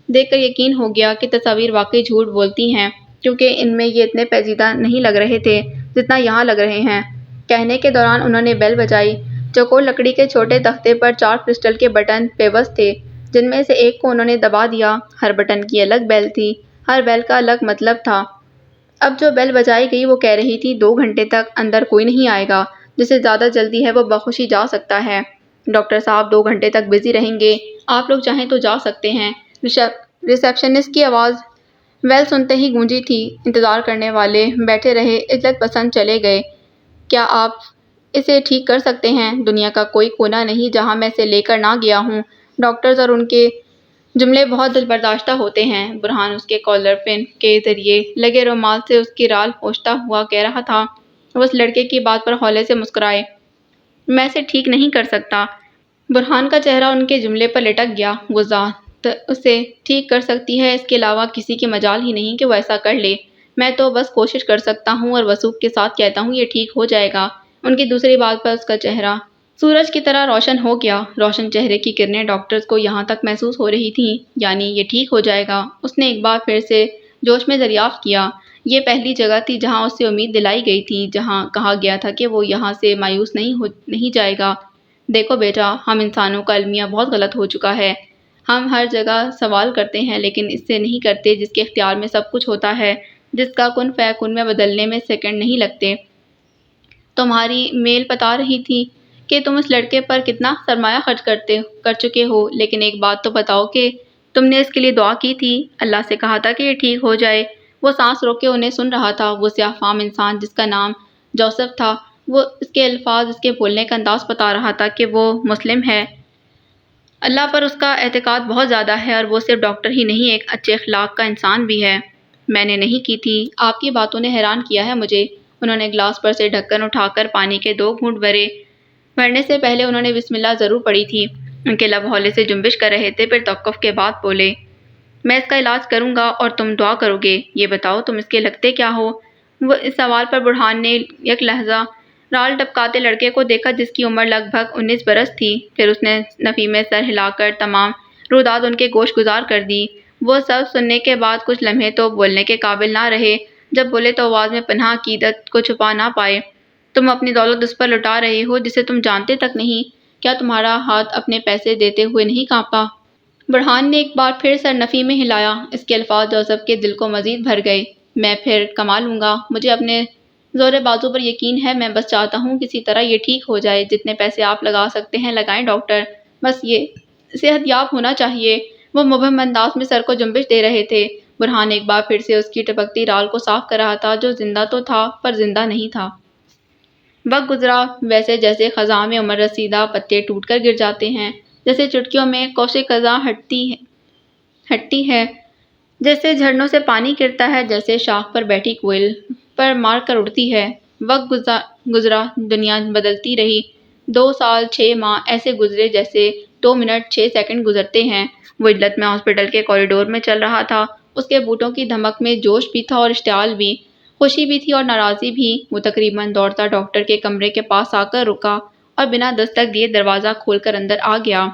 دیکھ کر یقین ہو گیا کہ تصاویر واقعی جھوٹ بولتی ہیں، کیونکہ ان میں یہ اتنے پیچیدہ نہیں لگ رہے تھے جتنا یہاں لگ رہے ہیں۔ کہنے کے دوران انہوں نے بیل بجائی۔ چوکور لکڑی کے چھوٹے تختے پر 4 کرسٹل کے بٹن پیوست تھے، جن میں سے ایک کو انہوں نے دبا دیا۔ ہر بٹن کی الگ بیل تھی، ہر بیل کا الگ مطلب تھا۔ اب جو بیل بجائی گئی وہ کہہ رہی تھی 2 گھنٹے تک اندر کوئی نہیں آئے گا، جسے زیادہ جلدی ہے وہ بخوشی جا سکتا ہے۔ ڈاکٹر صاحب 2 گھنٹے تک بزی رہیں گے، آپ لوگ چاہیں تو جا سکتے ہیں۔ ریسیپشنسٹ کی آواز ویل سنتے ہی گونجی تھی۔ انتظار کرنے والے بیٹھے رہے، عزت پسند چلے گئے۔ کیا آپ اسے ٹھیک کر سکتے ہیں؟ دنیا کا کوئی کونا نہیں جہاں میں اسے لے کر نہ گیا ہوں۔ ڈاکٹرز اور ان کے جملے بہت دل برداشتہ ہوتے ہیں۔ برہان اس کے کالر پن کے ذریعے لگے رومال سے اس کی رال پوچھتا ہوا کہہ رہا تھا۔ وہ اس لڑکے کی بات پر ہولے سے مسکرائے۔ میں اسے ٹھیک نہیں کر سکتا۔ برہان کا چہرہ ان کے جملے پر لٹک گیا۔ وہ ذات اسے ٹھیک کر سکتی ہے، اس کے علاوہ کسی کی مجال ہی نہیں کہ وہ ایسا کر لے۔ میں تو بس کوشش کر سکتا ہوں اور وثوق کے ساتھ کہتا ہوں یہ ٹھیک ہو جائے گا۔ ان کی دوسری بات پر اس کا چہرہ سورج کی طرح روشن ہو گیا۔ روشن چہرے کی کرنیں ڈاکٹرز کو یہاں تک محسوس ہو رہی تھیں، یعنی یہ ٹھیک ہو جائے گا۔ اس نے ایک بار پھر سے جوش میں دریافت کیا۔ یہ پہلی جگہ تھی جہاں اسے امید دلائی گئی تھی، جہاں کہا گیا تھا کہ وہ یہاں سے مایوس نہیں جائے گا۔ دیکھو بیٹا، ہم انسانوں کا المیہ بہت غلط ہو چکا ہے۔ ہم ہر جگہ سوال کرتے ہیں لیکن اس سے نہیں کرتے جس کے اختیار میں سب کچھ ہوتا ہے، جس کا کن فیکون میں بدلنے میں سیکنڈ نہیں لگتے۔ تمہاری میل بتا رہی تھی کہ تم اس لڑکے پر کتنا سرمایہ خرچ کر چکے ہو، لیکن ایک بات تو بتاؤ کہ تم نے اس کے لیے دعا کی تھی، اللہ سے کہا تھا کہ یہ ٹھیک ہو جائے۔ وہ سانس روک کے انہیں سن رہا تھا۔ وہ سیاہ فام انسان جس کا نام جوزف تھا، وہ اس کے الفاظ، اس کے بولنے کا انداز بتا رہا تھا کہ وہ مسلم ہے۔ اللہ پر اس کا اعتقاد بہت زیادہ ہے اور وہ صرف ڈاکٹر ہی نہیں، ایک اچھے اخلاق کا انسان بھی ہے۔ میں نے نہیں کی تھی، آپ کی باتوں نے حیران کیا ہے مجھے۔ انہوں نے گلاس پر سے ڈھکن اٹھا کر پانی کے 2 گھونٹ بھرنے سے پہلے انہوں نے بسم اللہ ضرور پڑھی تھی۔ ان کے لب ہولے سے جنبش کر رہے تھے، پھر توقف کے بعد بولے، میں اس کا علاج کروں گا اور تم دعا کرو گے۔ یہ بتاؤ تم اس کے لگتے کیا ہو؟ وہ اس سوال پر برہان نے یک لحظہ رال ٹپکاتے لڑکے کو دیکھا جس کی عمر لگ بھگ 19 برس تھی، پھر اس نے نفی میں سر ہلا کر تمام روداد ان کے گوش گزار کر دی۔ وہ سب سننے کے بعد کچھ لمحے تو بولنے کے قابل نہ رہے۔ جب بولے تو آواز میں پنہاں عقیدت کو چھپا نہ پائے۔ تم اپنی دولت اس پر لٹا رہے ہو جسے تم جانتے تک نہیں۔ کیا تمہارا ہاتھ اپنے پیسے دیتے ہوئے نہیں کانپا؟ برہان نے ایک بار پھر سر نفی میں ہلایا۔ اس کے الفاظ جوزف کے دل کو مزید بھر گئے۔ میں پھر کما لوں گا، مجھے اپنے زور بازو پر یقین ہے۔ میں بس چاہتا ہوں کسی طرح یہ ٹھیک ہو جائے۔ جتنے پیسے آپ لگا سکتے ہیں لگائیں ڈاکٹر، بس یہ صحت یاب ہونا چاہیے۔ وہ مبہم انداز میں سر کو جنبش دے رہے تھے۔ برہان ایک بار پھر سے اس کی ٹپکتی رال کو صاف کر رہا تھا، جو زندہ تو تھا پر زندہ نہیں تھا۔ وقت گزرا ویسے جیسے خزاں میں عمر رسیدہ پتے ٹوٹ کر گر جاتے ہیں، جیسے چٹکیوں میں کوسے خزاں ہٹتی ہے، جیسے جھرنوں سے پانی گرتا ہے، جیسے شاخ پر بیٹھی کوئل پر مار کر اڑتی ہے۔ وقت گزرا، دنیا بدلتی رہی۔ 2 سال 6 ماہ ایسے گزرے جیسے 2 منٹ 6 سیکنڈ گزرتے ہیں۔ وہ عجلت میں ہاسپٹل کے کوریڈور میں چل رہا تھا۔ اس کے بوٹوں کی دھمک میں جوش بھی تھا اور اشتعال بھی، خوشی بھی تھی اور ناراضی بھی۔ وہ تقریباً دوڑتا ڈاکٹر کے کمرے کے پاس آ کر رکا اور بنا دستک دیے دروازہ کھول کر اندر آ گیا۔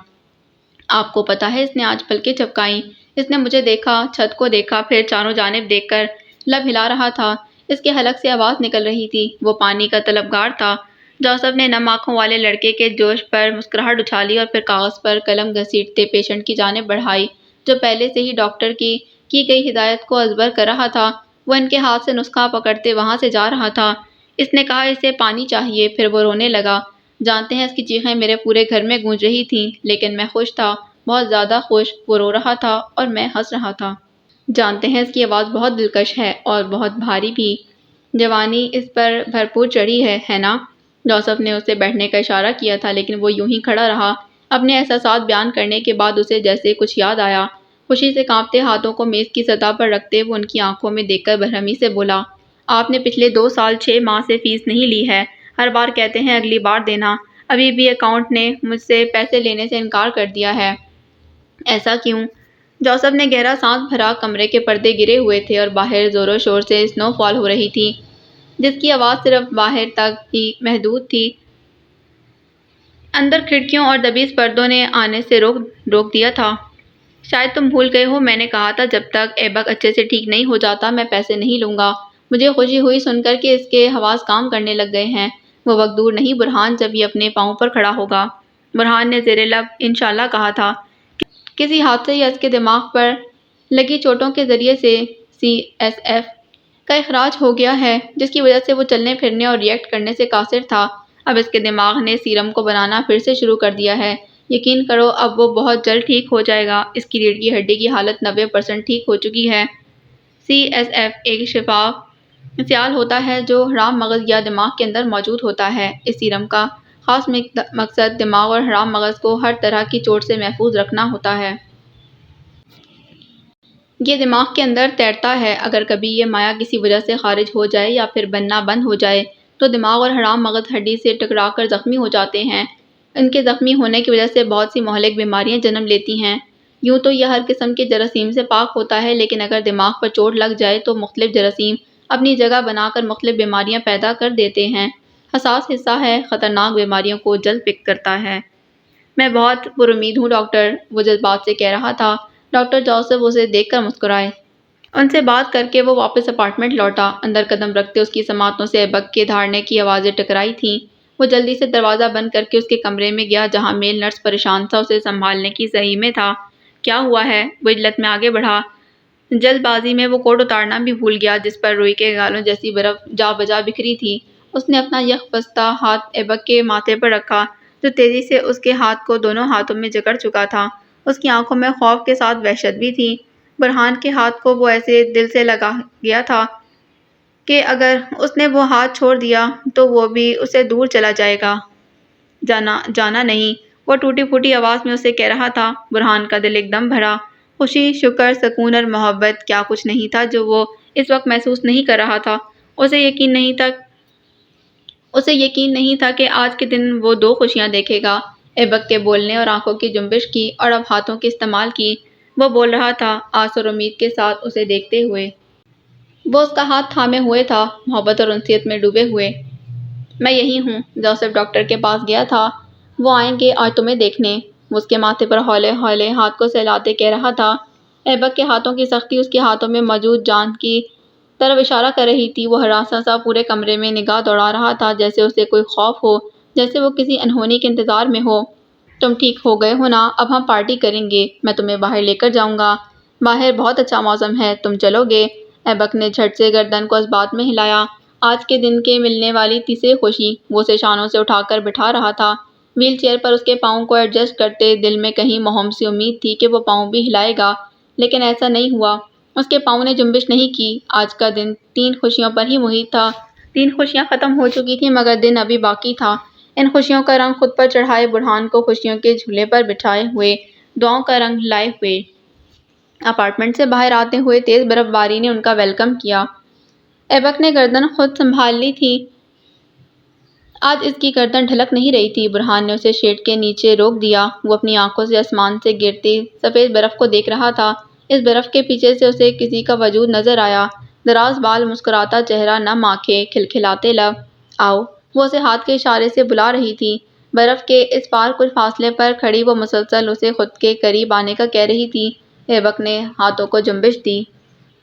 آپ کو پتہ ہے اس نے آج پلکیں جھپکائیں۔ اس نے مجھے دیکھا، چھت کو دیکھا، پھر چاروں جانب دیکھ کر لب ہلا رہا تھا۔ اس کے حلق سے آواز نکل رہی تھی۔ وہ پانی کا طلبگار تھا۔ جوزف نے نم آنکھوں والے لڑکے کے جوش پر مسکراہٹ اچھالی اور پھر کاغذ پر قلم گھسیٹتے پیشنٹ کی جانب بڑھائی، جو پہلے سے ہی ڈاکٹر کی گئی ہدایت کو ازبر کر رہا تھا۔ وہ ان کے ہاتھ سے نسخہ پکڑتے وہاں سے جا رہا تھا۔ اس نے کہا اسے پانی چاہیے، پھر وہ رونے لگا۔ جانتے ہیں اس کی چیخیں میرے پورے گھر میں گونج رہی تھیں، لیکن میں خوش تھا، بہت زیادہ خوش۔ وہ رو رہا تھا اور میں ہنس رہا تھا۔ جانتے ہیں اس کی آواز بہت دلکش ہے اور بہت بھاری بھی۔ جوانی اس پر بھرپور چڑھی ہے نا؟ جوزف نے اسے بیٹھنے کا اشارہ کیا تھا، لیکن وہ یوں ہی کھڑا رہا۔ اپنے احساسات بیان کرنے کے بعد اسے جیسے کچھ یاد آیا۔ خوشی سے کانپتے ہاتھوں کو میز کی سطح پر رکھتے وہ ان کی آنکھوں میں دیکھ کر برہمی سے بولا، آپ نے پچھلے 2 سال 6 ماہ سے فیس نہیں لی ہے۔ ہر بار کہتے ہیں اگلی بار دینا۔ ابھی بھی اکاؤنٹ نے مجھ سے پیسے لینے سے انکار کر دیا ہے۔ ایسا کیوں؟ جوزف نے گہرا سانس بھرا۔ کمرے کے پردے گرے ہوئے تھے اور باہر زور و شور سے سنو فال ہو رہی تھی، جس کی آواز صرف باہر تک ہی محدود تھی۔ اندر کھڑکیوں اور دبیز پردوں نے آنے سے روک دیا تھا۔ شاید تم بھول گئے ہو، میں نے کہا تھا جب تک ایبک اچھے سے ٹھیک نہیں ہو جاتا میں پیسے نہیں لوں گا۔ مجھے خوشی ہوئی سن کر کہ اس کے حواس کام کرنے لگ گئے ہیں۔ وہ وقت دور نہیں برہان جب یہ اپنے پاؤں پر کھڑا ہوگا۔ برہان نے زیر لب انشاءاللہ کہا تھا۔ کسی حادثے یا اس کے دماغ پر لگی چوٹوں کے ذریعے سے CSF کا اخراج ہو گیا ہے، جس کی وجہ سے وہ چلنے پھرنے اور ری ایکٹ کرنے سے قاصر تھا۔ اب اس کے دماغ نے سیرم کو بنانا پھر سے شروع کر دیا ہے۔ یقین کرو اب وہ بہت جلد ٹھیک ہو جائے گا۔ اس کی ریڑھ کی ہڈی کی حالت 90% ٹھیک ہو چکی ہے۔ CSF ایک شفاف سیال ہوتا ہے جو حرام مغز یا دماغ کے اندر موجود ہوتا ہے۔ اس سیرم کا خاص مقصد دماغ اور حرام مغز کو ہر طرح کی چوٹ سے محفوظ رکھنا ہوتا ہے۔ یہ دماغ کے اندر تیرتا ہے۔ اگر کبھی یہ مائع کسی وجہ سے خارج ہو جائے یا پھر بننا بند ہو جائے تو دماغ اور حرام مغز ہڈی سے ٹکرا کر زخمی ہو جاتے ہیں۔ ان کے زخمی ہونے کی وجہ سے بہت سی مہلک بیماریاں جنم لیتی ہیں۔ یوں تو یہ ہر قسم کے جراثیم سے پاک ہوتا ہے، لیکن اگر دماغ پر چوٹ لگ جائے تو مختلف جراثیم اپنی جگہ بنا کر مختلف بیماریاں پیدا کر دیتے ہیں۔ حساس حصہ ہے، خطرناک بیماریوں کو جلد پک کرتا ہے۔ میں بہت پر امید ہوں ڈاکٹر، وہ جذبات سے کہہ رہا تھا۔ ڈاکٹر جوزف اسے دیکھ کر مسکرائے۔ ان سے بات کر کے وہ واپس اپارٹمنٹ لوٹا۔ اندر قدم رکھتے اس کی سماعتوں سے ایبک کے دھاڑنے کی آوازیں ٹکرائی تھیں۔ وہ جلدی سے دروازہ بند کر کے اس کے کمرے میں گیا جہاں میل نرس پریشان سا اسے سنبھالنے کی صحیح میں تھا۔ کیا ہوا ہے؟ وہ عجلت میں آگے بڑھا۔ جلد بازی میں وہ کوٹ اتارنا بھی بھول گیا جس پر روئی کے گالوں جیسی برف جا بجا بکھری تھی۔ اس نے اپنا یک بستہ ہاتھ ایبک کے ماتھے پر رکھا جو تیزی سے اس کے ہاتھ کو دونوں ہاتھوں میں جکڑ چکا تھا۔ اس کی آنکھوں میں خوف کے ساتھ وحشت بھی تھی۔ برہان کے ہاتھ کو وہ ایسے دل سے لگا گیا تھا کہ اگر اس نے وہ ہاتھ چھوڑ دیا تو وہ بھی اسے دور چلا جائے گا۔ جانا نہیں، وہ ٹوٹی پھوٹی آواز میں اسے کہہ رہا تھا۔ برہان کا دل ایک دم بھرا۔ خوشی، شکر، سکون اور محبت، کیا کچھ نہیں تھا جو وہ اس وقت محسوس نہیں کر رہا تھا۔ اسے یقین نہیں تھا کہ آج کے دن وہ دو خوشیاں دیکھے گا، ایبک کے بولنے اور آنکھوں کی جنبش کی، اور اب ہاتھوں کے استعمال کی۔ وہ بول رہا تھا، آس اور امید کے ساتھ اسے دیکھتے ہوئے۔ وہ اس کا ہاتھ تھامے ہوئے تھا، محبت اور انسیت میں ڈوبے ہوئے۔ میں یہی ہوں۔ جوزف ڈاکٹر کے پاس گیا تھا۔ وہ آئیں گے آج تمہیں دیکھنے۔ وہ اس کے ماتھے پر ہولے ہولے ہاتھ کو سہلاتے کہہ رہا تھا۔ ایبک کے ہاتھوں کی سختی اس کے ہاتھوں میں موجود جان کی طرف اشارہ کر رہی تھی۔ وہ ہراساں سا پورے کمرے میں نگاہ دوڑا رہا تھا، جیسے اسے کوئی خوف ہو، جیسے وہ کسی انہونی کے انتظار میں ہو۔ تم ٹھیک ہو گئے ہو نا؟ اب ہم پارٹی کریں گے، میں تمہیں باہر لے کر جاؤں گا۔ باہر بہت اچھا موسم ہے، تم چلو گے؟ ایبک نے جھٹ سے گردن کو اس بات میں ہلایا۔ آج کے دن کے ملنے والی تیسری خوشی۔ وہ اسے شانوں سے اٹھا کر بٹھا رہا تھا، وہیل چیئر پر اس کے پاؤں کو ایڈجسٹ کرتے۔ دل میں کہیں مہم سی امید تھی کہ وہ پاؤں بھی ہلائے گا، لیکن ایسا نہیں ہوا۔ اس کے پاؤں نے جنبش نہیں کی۔ آج کا دن 3 خوشیوں پر ہی محیط تھا۔ 3 خوشیاں ختم ہو چکی تھیں مگر دن ابھی باقی تھا۔ ان خوشیوں کا رنگ خود پر چڑھائے، برہان کو خوشیوں کے جھولے پر بٹھائے ہوئے، دعاؤں کا رنگ لائے ہوئے۔ اپارٹمنٹ سے باہر آتے ہوئے تیز برف باری نے ان کا ویلکم کیا۔ ایبک نے گردن خود سنبھال لی تھی۔ آج اس کی گردن ڈھلک نہیں رہی تھی۔ برہان نے اسے شیڈ کے نیچے روک دیا۔ وہ اپنی آنکھوں سے آسمان سے گرتی سفید برف کو دیکھ رہا تھا۔ اس برف کے پیچھے سے اسے کسی کا وجود نظر آیا، دراز بال، مسکراتا چہرہ، نم آنکھیں، کھلکھلاتے لب۔ آؤ، وہ اسے ہاتھ کے اشارے سے بلا رہی تھی۔ برف کے اس پار کچھ فاصلے پر کھڑی وہ مسلسل اسے خود کے قریب آنے کا کہہ رہی تھی۔ ایبک نے ہاتھوں کو جنبش دی۔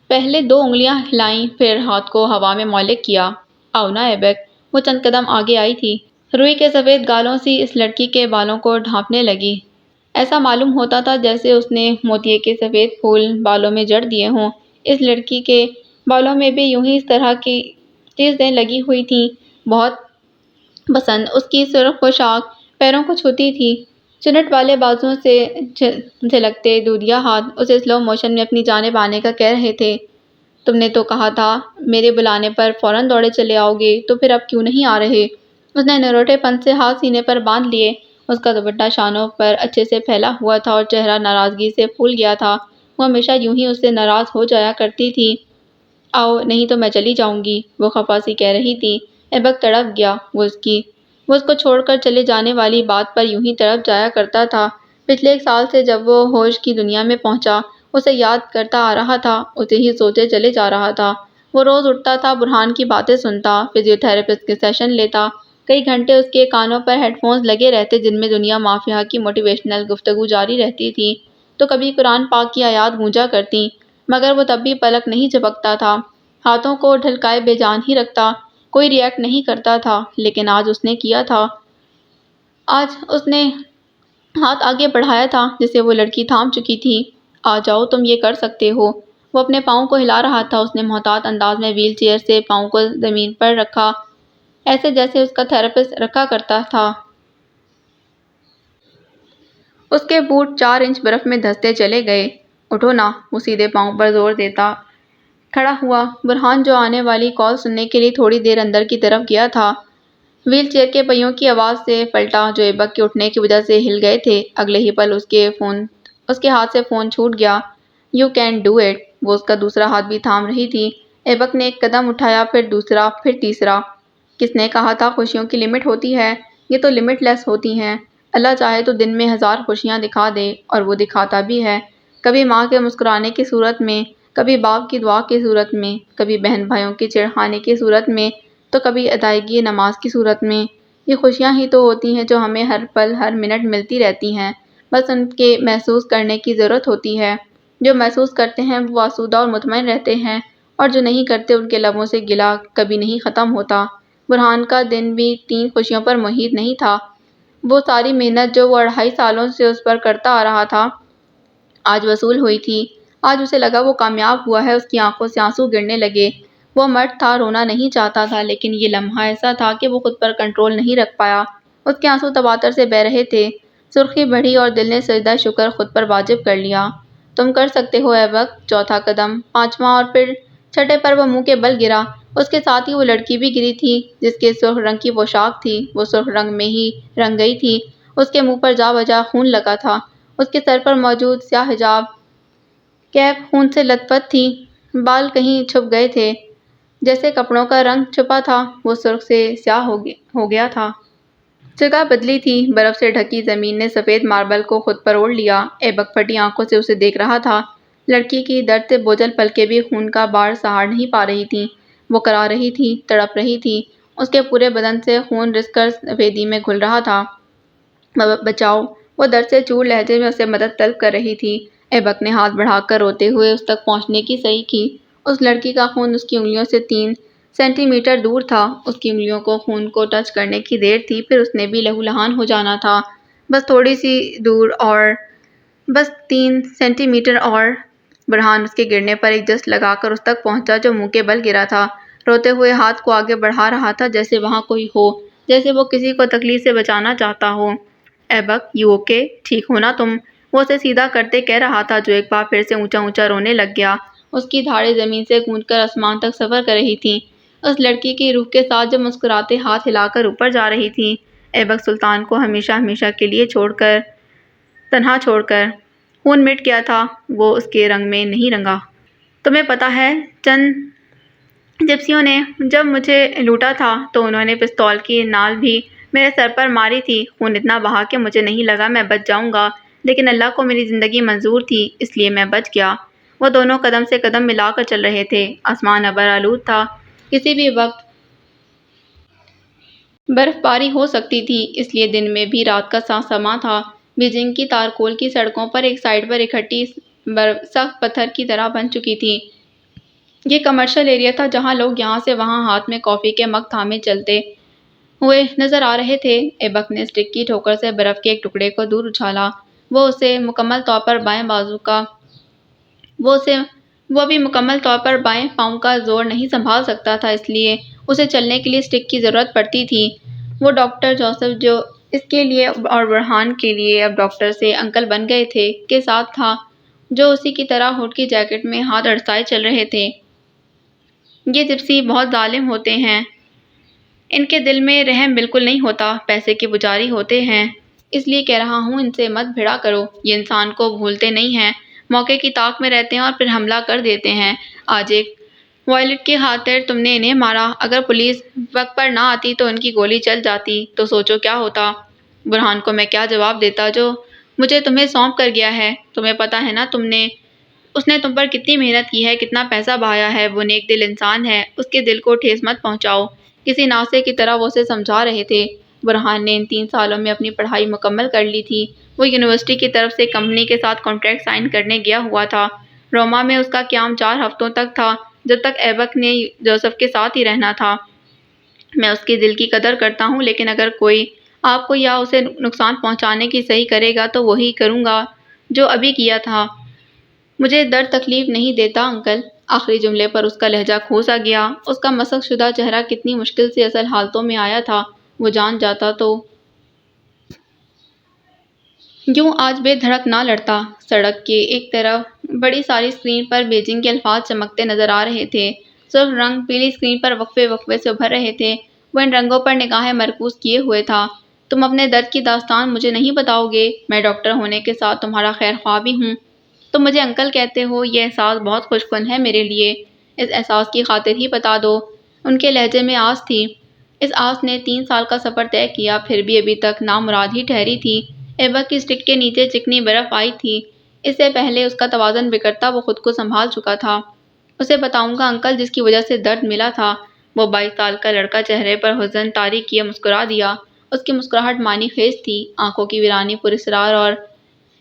پہلے 2 انگلیاں ہلائیں، پھر ہاتھ کو ہوا میں مولک کیا۔ آؤ نا ایبک۔ وہ چند قدم آگے آئی تھی۔ روئی کے سفید گالوں سی اس لڑکی کے بالوں کو ڈھانپنے لگی۔ ایسا معلوم ہوتا تھا جیسے اس نے موتیے کے سفید پھول بالوں میں جڑ دیے ہوں۔ اس لڑکی کے بالوں میں بھی یوں ہی اس طرح کی چیزیں لگی ہوئی تھیں۔ بہت پسند۔ اس کی سرخ پوشاک پیروں کو چھوتی تھی۔ چنٹ والے بازوؤں سے جھلکتے دودیا ہاتھ اسے سلو موشن میں اپنی جانب آنے کا کہہ رہے تھے۔ تم نے تو کہا تھا میرے بلانے پر فوراً دوڑے چلے آؤ گے، تو پھر اب کیوں نہیں آ رہے؟ اس نے نروٹے پن سے ہاتھ سینے پر باندھ لیے۔ اس کا دوپٹہ شانوں پر اچھے سے پھیلا ہوا تھا اور چہرہ ناراضگی سے پھول گیا تھا۔ وہ ہمیشہ یوں ہی اس سے ناراض ہو جایا کرتی تھی۔ آؤ، نہیں تو میں چلی جاؤں گی، وہ خفا سی کہہ رہی تھی۔ ایبک تڑپ گیا۔ وہ اس کی وہ اس کو چھوڑ کر چلے جانے والی بات پر یوں ہی تڑپ جایا کرتا تھا۔ پچھلے 1 سال سے جب وہ ہوش کی دنیا میں پہنچا، اسے یاد کرتا آ رہا تھا، اسے ہی سوچے چلے جا رہا تھا۔ وہ روز اٹھتا تھا، برہان کی باتیں سنتا، فزیو تھراپسٹ کے سیشن لیتا۔ کئی گھنٹے اس کے کانوں پر ہیڈ فونز لگے رہتے جن میں دنیا مافیا کی موٹیویشنل گفتگو جاری رہتی تھی، تو کبھی قرآن پاک کی آیات گونجا کرتی، مگر وہ تب بھی پلک نہیں جھپکتا تھا، ہاتھوں کو ڈھلکائے بے جان ہی رکھتا، کوئی ری ایکٹ نہیں کرتا تھا۔ لیکن آج اس نے کیا تھا۔ آج اس نے ہاتھ آگے بڑھایا تھا جسے وہ لڑکی تھام چکی تھی۔ آ جاؤ، تم یہ کر سکتے ہو۔ وہ اپنے پاؤں کو ہلا رہا تھا۔ اس نے محتاط انداز میں وہیل چیئر سے پاؤں کو زمین پر رکھا، ایسے جیسے اس کا تھراپسٹ رکھا کرتا تھا۔ اس کے بوٹ 4 انچ برف میں دھنستے چلے گئے۔ اٹھو نا، وہ سیدھے پاؤں پر زور دیتا کھڑا ہوا۔ برہان جو آنے والی کال سننے کے لیے تھوڑی دیر اندر کی طرف گیا تھا، وہیل چیئر کے پہیوں کی آواز سے پلٹا جو ایبک کے اٹھنے کی وجہ سے ہل گئے تھے۔ اگلے ہی پل اس کے ہاتھ سے فون چھوٹ گیا۔ You can do it. وہ اس کا دوسرا ہاتھ بھی تھام رہی تھی۔ ایبک نے ایک قدم اٹھایا، پھر دوسرا، پھر تیسرا۔ کس نے کہا تھا خوشیوں کی لمٹ ہوتی ہے؟ یہ تو لمٹ لیس ہوتی ہیں۔ اللہ چاہے تو دن میں 1000 خوشیاں دکھا دے، اور وہ دکھاتا بھی ہے۔ کبھی ماں کے مسکرانے کی صورت میں، کبھی باپ کی دعا کی صورت میں، کبھی بہن بھائیوں کے چڑخانے کی صورت میں، تو کبھی ادائیگی نماز کی صورت میں۔ یہ خوشیاں ہی تو ہوتی ہیں جو ہمیں ہر پل ہر منٹ ملتی رہتی ہیں، بس ان کے محسوس کرنے کی ضرورت ہوتی ہے۔ جو محسوس کرتے ہیں وہ آسودہ اور مطمئن رہتے ہیں، اور جو نہیں کرتے ان کے لبوں سے گلہ کبھی نہیں ختم ہوتا۔ برہان کا دن بھی 3 خوشیوں پر محیط نہیں تھا۔ وہ ساری محنت جو وہ 2.5 سالوں سے اس پر کرتا آ رہا تھا، آج وصول ہوئی تھی۔ آج اسے لگا وہ کامیاب ہوا ہے۔ اس کی آنکھوں سے آنسو گرنے لگے۔ وہ مرد تھا، رونا نہیں چاہتا تھا، لیکن یہ لمحہ ایسا تھا کہ وہ خود پر کنٹرول نہیں رکھ پایا۔ اس کے آنسو تواتر سے بہہ رہے تھے۔ سرخی بڑھی اور دل نے سجدہ شکر خود پر واجب کر لیا۔ تم کر سکتے ہو ایبک۔ چوتھا قدم، 5واں، اور پھر 6 پر وہ منہ کے بل گرا۔ اس کے ساتھ ہی وہ لڑکی بھی گری تھی جس کے سرخ رنگ کی پوشاک تھی۔ وہ سرخ رنگ میں ہی رنگ گئی تھی۔ اس کے منہ پر جا بجا خون لگا تھا۔ اس کے سر پر موجود سیاہ حجاب کیپ خون سے لت پت تھی۔ بال کہیں چھپ گئے تھے، جیسے کپڑوں کا رنگ چھپا تھا۔ وہ سرخ سے سیاہ ہو گیا تھا۔ جگہ بدلی تھی۔ برف سے ڈھکی زمین نے سفید ماربل کو خود پر اوڑھ لیا۔ ایبک پھٹی آنکھوں سے اسے دیکھ رہا تھا۔ لڑکی کی درد سے بوجھل پلکیں بھی خون کا بار سہار نہیں پا رہی تھیں۔ وہ کرا رہی تھی، تڑپ رہی تھی۔ اس کے پورے بدن سے خون رس کر سفیدی میں گھل رہا تھا۔ بچاؤ! وہ درد سے چور لہجے میں اسے مدد طلب کر رہی تھی۔ ایبک نے ہاتھ بڑھا کر روتے ہوئے اس تک پہنچنے کی صحیح کی۔ اس لڑکی کا خون اس کی انگلیوں سے 3 سینٹی میٹر دور تھا۔ اس کی انگلیوں کو خون کو ٹچ کرنے کی دیر تھی، پھر اس نے بھی لہولہان ہو جانا تھا۔ بس تھوڑی سی دور اور، بس 3 سینٹی میٹر اور۔ برہان اس کے گرنے پر ایک جسٹ لگا کر اس تک پہنچا جو منہ کے بل گرا تھا۔ روتے ہوئے ہاتھ کو آگے بڑھا رہا تھا جیسے وہاں کوئی ہو، جیسے وہ کسی کو تکلیف سے بچانا چاہتا ہو۔ Aibak, you okay? ٹھیک ہو نا تم؟ وہ اسے سیدھا کرتے کہہ رہا تھا جو ایک بار پھر سے اونچا اونچا رونے لگ گیا۔ اس کی دھاڑیں زمین سے گونج کر آسمان تک سفر کر رہی تھیں، اس لڑکی کی روح کے ساتھ جو مسکراتے ہاتھ ہلا کر اوپر جا رہی تھی۔ ایبک سلطان کو ہمیشہ ہمیشہ کے لیے تنہا چھوڑ کر۔ خون مٹ گیا تھا، وہ اس کے رنگ میں نہیں رنگا۔ تمہیں پتہ ہے، چند جپسیوں نے جب مجھے لوٹا تھا تو انہوں نے پستول کی نال بھی میرے سر پر ماری تھی۔ خون اتنا بہا کہ مجھے نہیں لگا میں بچ جاؤں گا، لیکن اللہ کو میری زندگی منظور تھی، اس لیے میں بچ گیا۔ وہ دونوں قدم سے قدم ملا کر چل رہے تھے۔ آسمان ابر آلود تھا، کسی بھی وقت برف باری ہو سکتی تھی، اس لیے دن میں بھی رات کا سا سماں تھا۔ بیجنگ کی تارکول کی سڑکوں پر ایک سائڈ پر اکٹھی برف سخت پتھر کی طرح بن چکی تھی۔ یہ کمرشل ایریا تھا جہاں لوگ یہاں سے وہاں ہاتھ میں کافی کے مگ تھامے چلتے ہوئے نظر آ رہے تھے۔ ایبک نے اسٹک کی ٹھوکر سے برف کے ایک ٹکڑے کو دور اچھالا۔ وہ بھی مکمل طور پر بائیں پاؤں کا زور نہیں سنبھال سکتا تھا، اس لیے اسے چلنے کے لیے اسٹک کی ضرورت پڑتی تھی۔ وہ ڈاکٹر جوزف، جو اس کے لیے اور برہان کے لیے اب ڈاکٹر سے انکل بن گئے تھے، کے ساتھ تھا، جو اسی کی طرح ہوڈ کی جیکٹ میں ہاتھ اڑسائے چل رہے تھے۔ یہ جپسی بہت ظالم ہوتے ہیں، ان کے دل میں رحم بالکل نہیں ہوتا، پیسے کے پجاری ہوتے ہیں، اس لیے کہہ رہا ہوں ان سے مت بھیڑا کرو۔ یہ انسان کو بھولتے نہیں ہیں، موقع کی طاق میں رہتے ہیں اور پھر حملہ کر دیتے ہیں۔ آج ایک وائلٹ کی خاطر تم نے انہیں مارا، اگر پولیس وقت پر نہ آتی تو ان کی گولی چل جاتی تو سوچو کیا ہوتا۔ برہان کو میں کیا جواب دیتا جو مجھے تمہیں سونپ کر گیا ہے؟ تمہیں پتہ ہے نا اس نے تم پر کتنی محنت کی ہے، کتنا پیسہ بہایا ہے، وہ نیک دل انسان ہے، اس کے دل کو ٹھیس مت پہنچاؤ۔ کسی ناسے کی طرح وہ اسے سمجھا رہے تھے۔ برہان نے ان 3 سالوں میں اپنی پڑھائی مکمل کر لی تھی۔ وہ یونیورسٹی کی طرف سے کمپنی کے ساتھ کانٹریکٹ سائن کرنے گیا ہوا تھا۔ روما میں اس کا قیام 4 ہفتوں تک تھا، جب تک ایبک نے جوزف کے ساتھ ہی رہنا تھا۔ میں اس کے دل کی قدر کرتا ہوں، لیکن اگر کوئی آپ کو یا اسے نقصان پہنچانے کی صحیح کرے گا تو وہی کروں گا جو ابھی کیا تھا۔ مجھے درد تکلیف نہیں دیتا انکل۔ آخری جملے پر اس کا لہجہ کھوسا گیا۔ اس کا مسخ شدہ چہرہ کتنی مشکل سے اصل حالتوں میں آیا تھا، وہ جان جاتا تو یوں آج بے دھڑک نہ لڑتا۔ سڑک کے ایک طرف بڑی ساری اسکرین پر بیجنگ کے الفاظ چمکتے نظر آ رہے تھے۔ سرخ رنگ پیلی اسکرین پر وقفے وقفے سے ابھر رہے تھے۔ وہ ان رنگوں پر نگاہیں مرکوز کیے ہوئے تھا۔ تم اپنے درد کی داستان مجھے نہیں بتاؤ گے؟ میں ڈاکٹر ہونے کے ساتھ تمہارا خیر خواہ بھی ہوں۔ تم مجھے انکل کہتے ہو، یہ احساس بہت خوش کن ہے میرے لیے۔ اس احساس کی خاطر ہی بتا دو۔ ان کے لہجے میں آس تھی۔ اس آس نے 3 سال کا سفر طے کیا، پھر بھی ابھی تک نامراد ہی ٹھہری تھی۔ ایبک کی سٹک کے نیچے چکنی برف آئی تھی۔ اس سے پہلے اس کا توازن بگڑتا وہ خود کو سنبھال چکا تھا۔ اسے بتاؤں گا انکل جس کی وجہ سے درد ملا تھا۔ وہ 22 سال کا لڑکا چہرے پر حزن طاری کیے مسکرا دیا۔ اس کی مسکراہٹ معنی خیز تھی، آنکھوں کی ویرانی پراسرار اور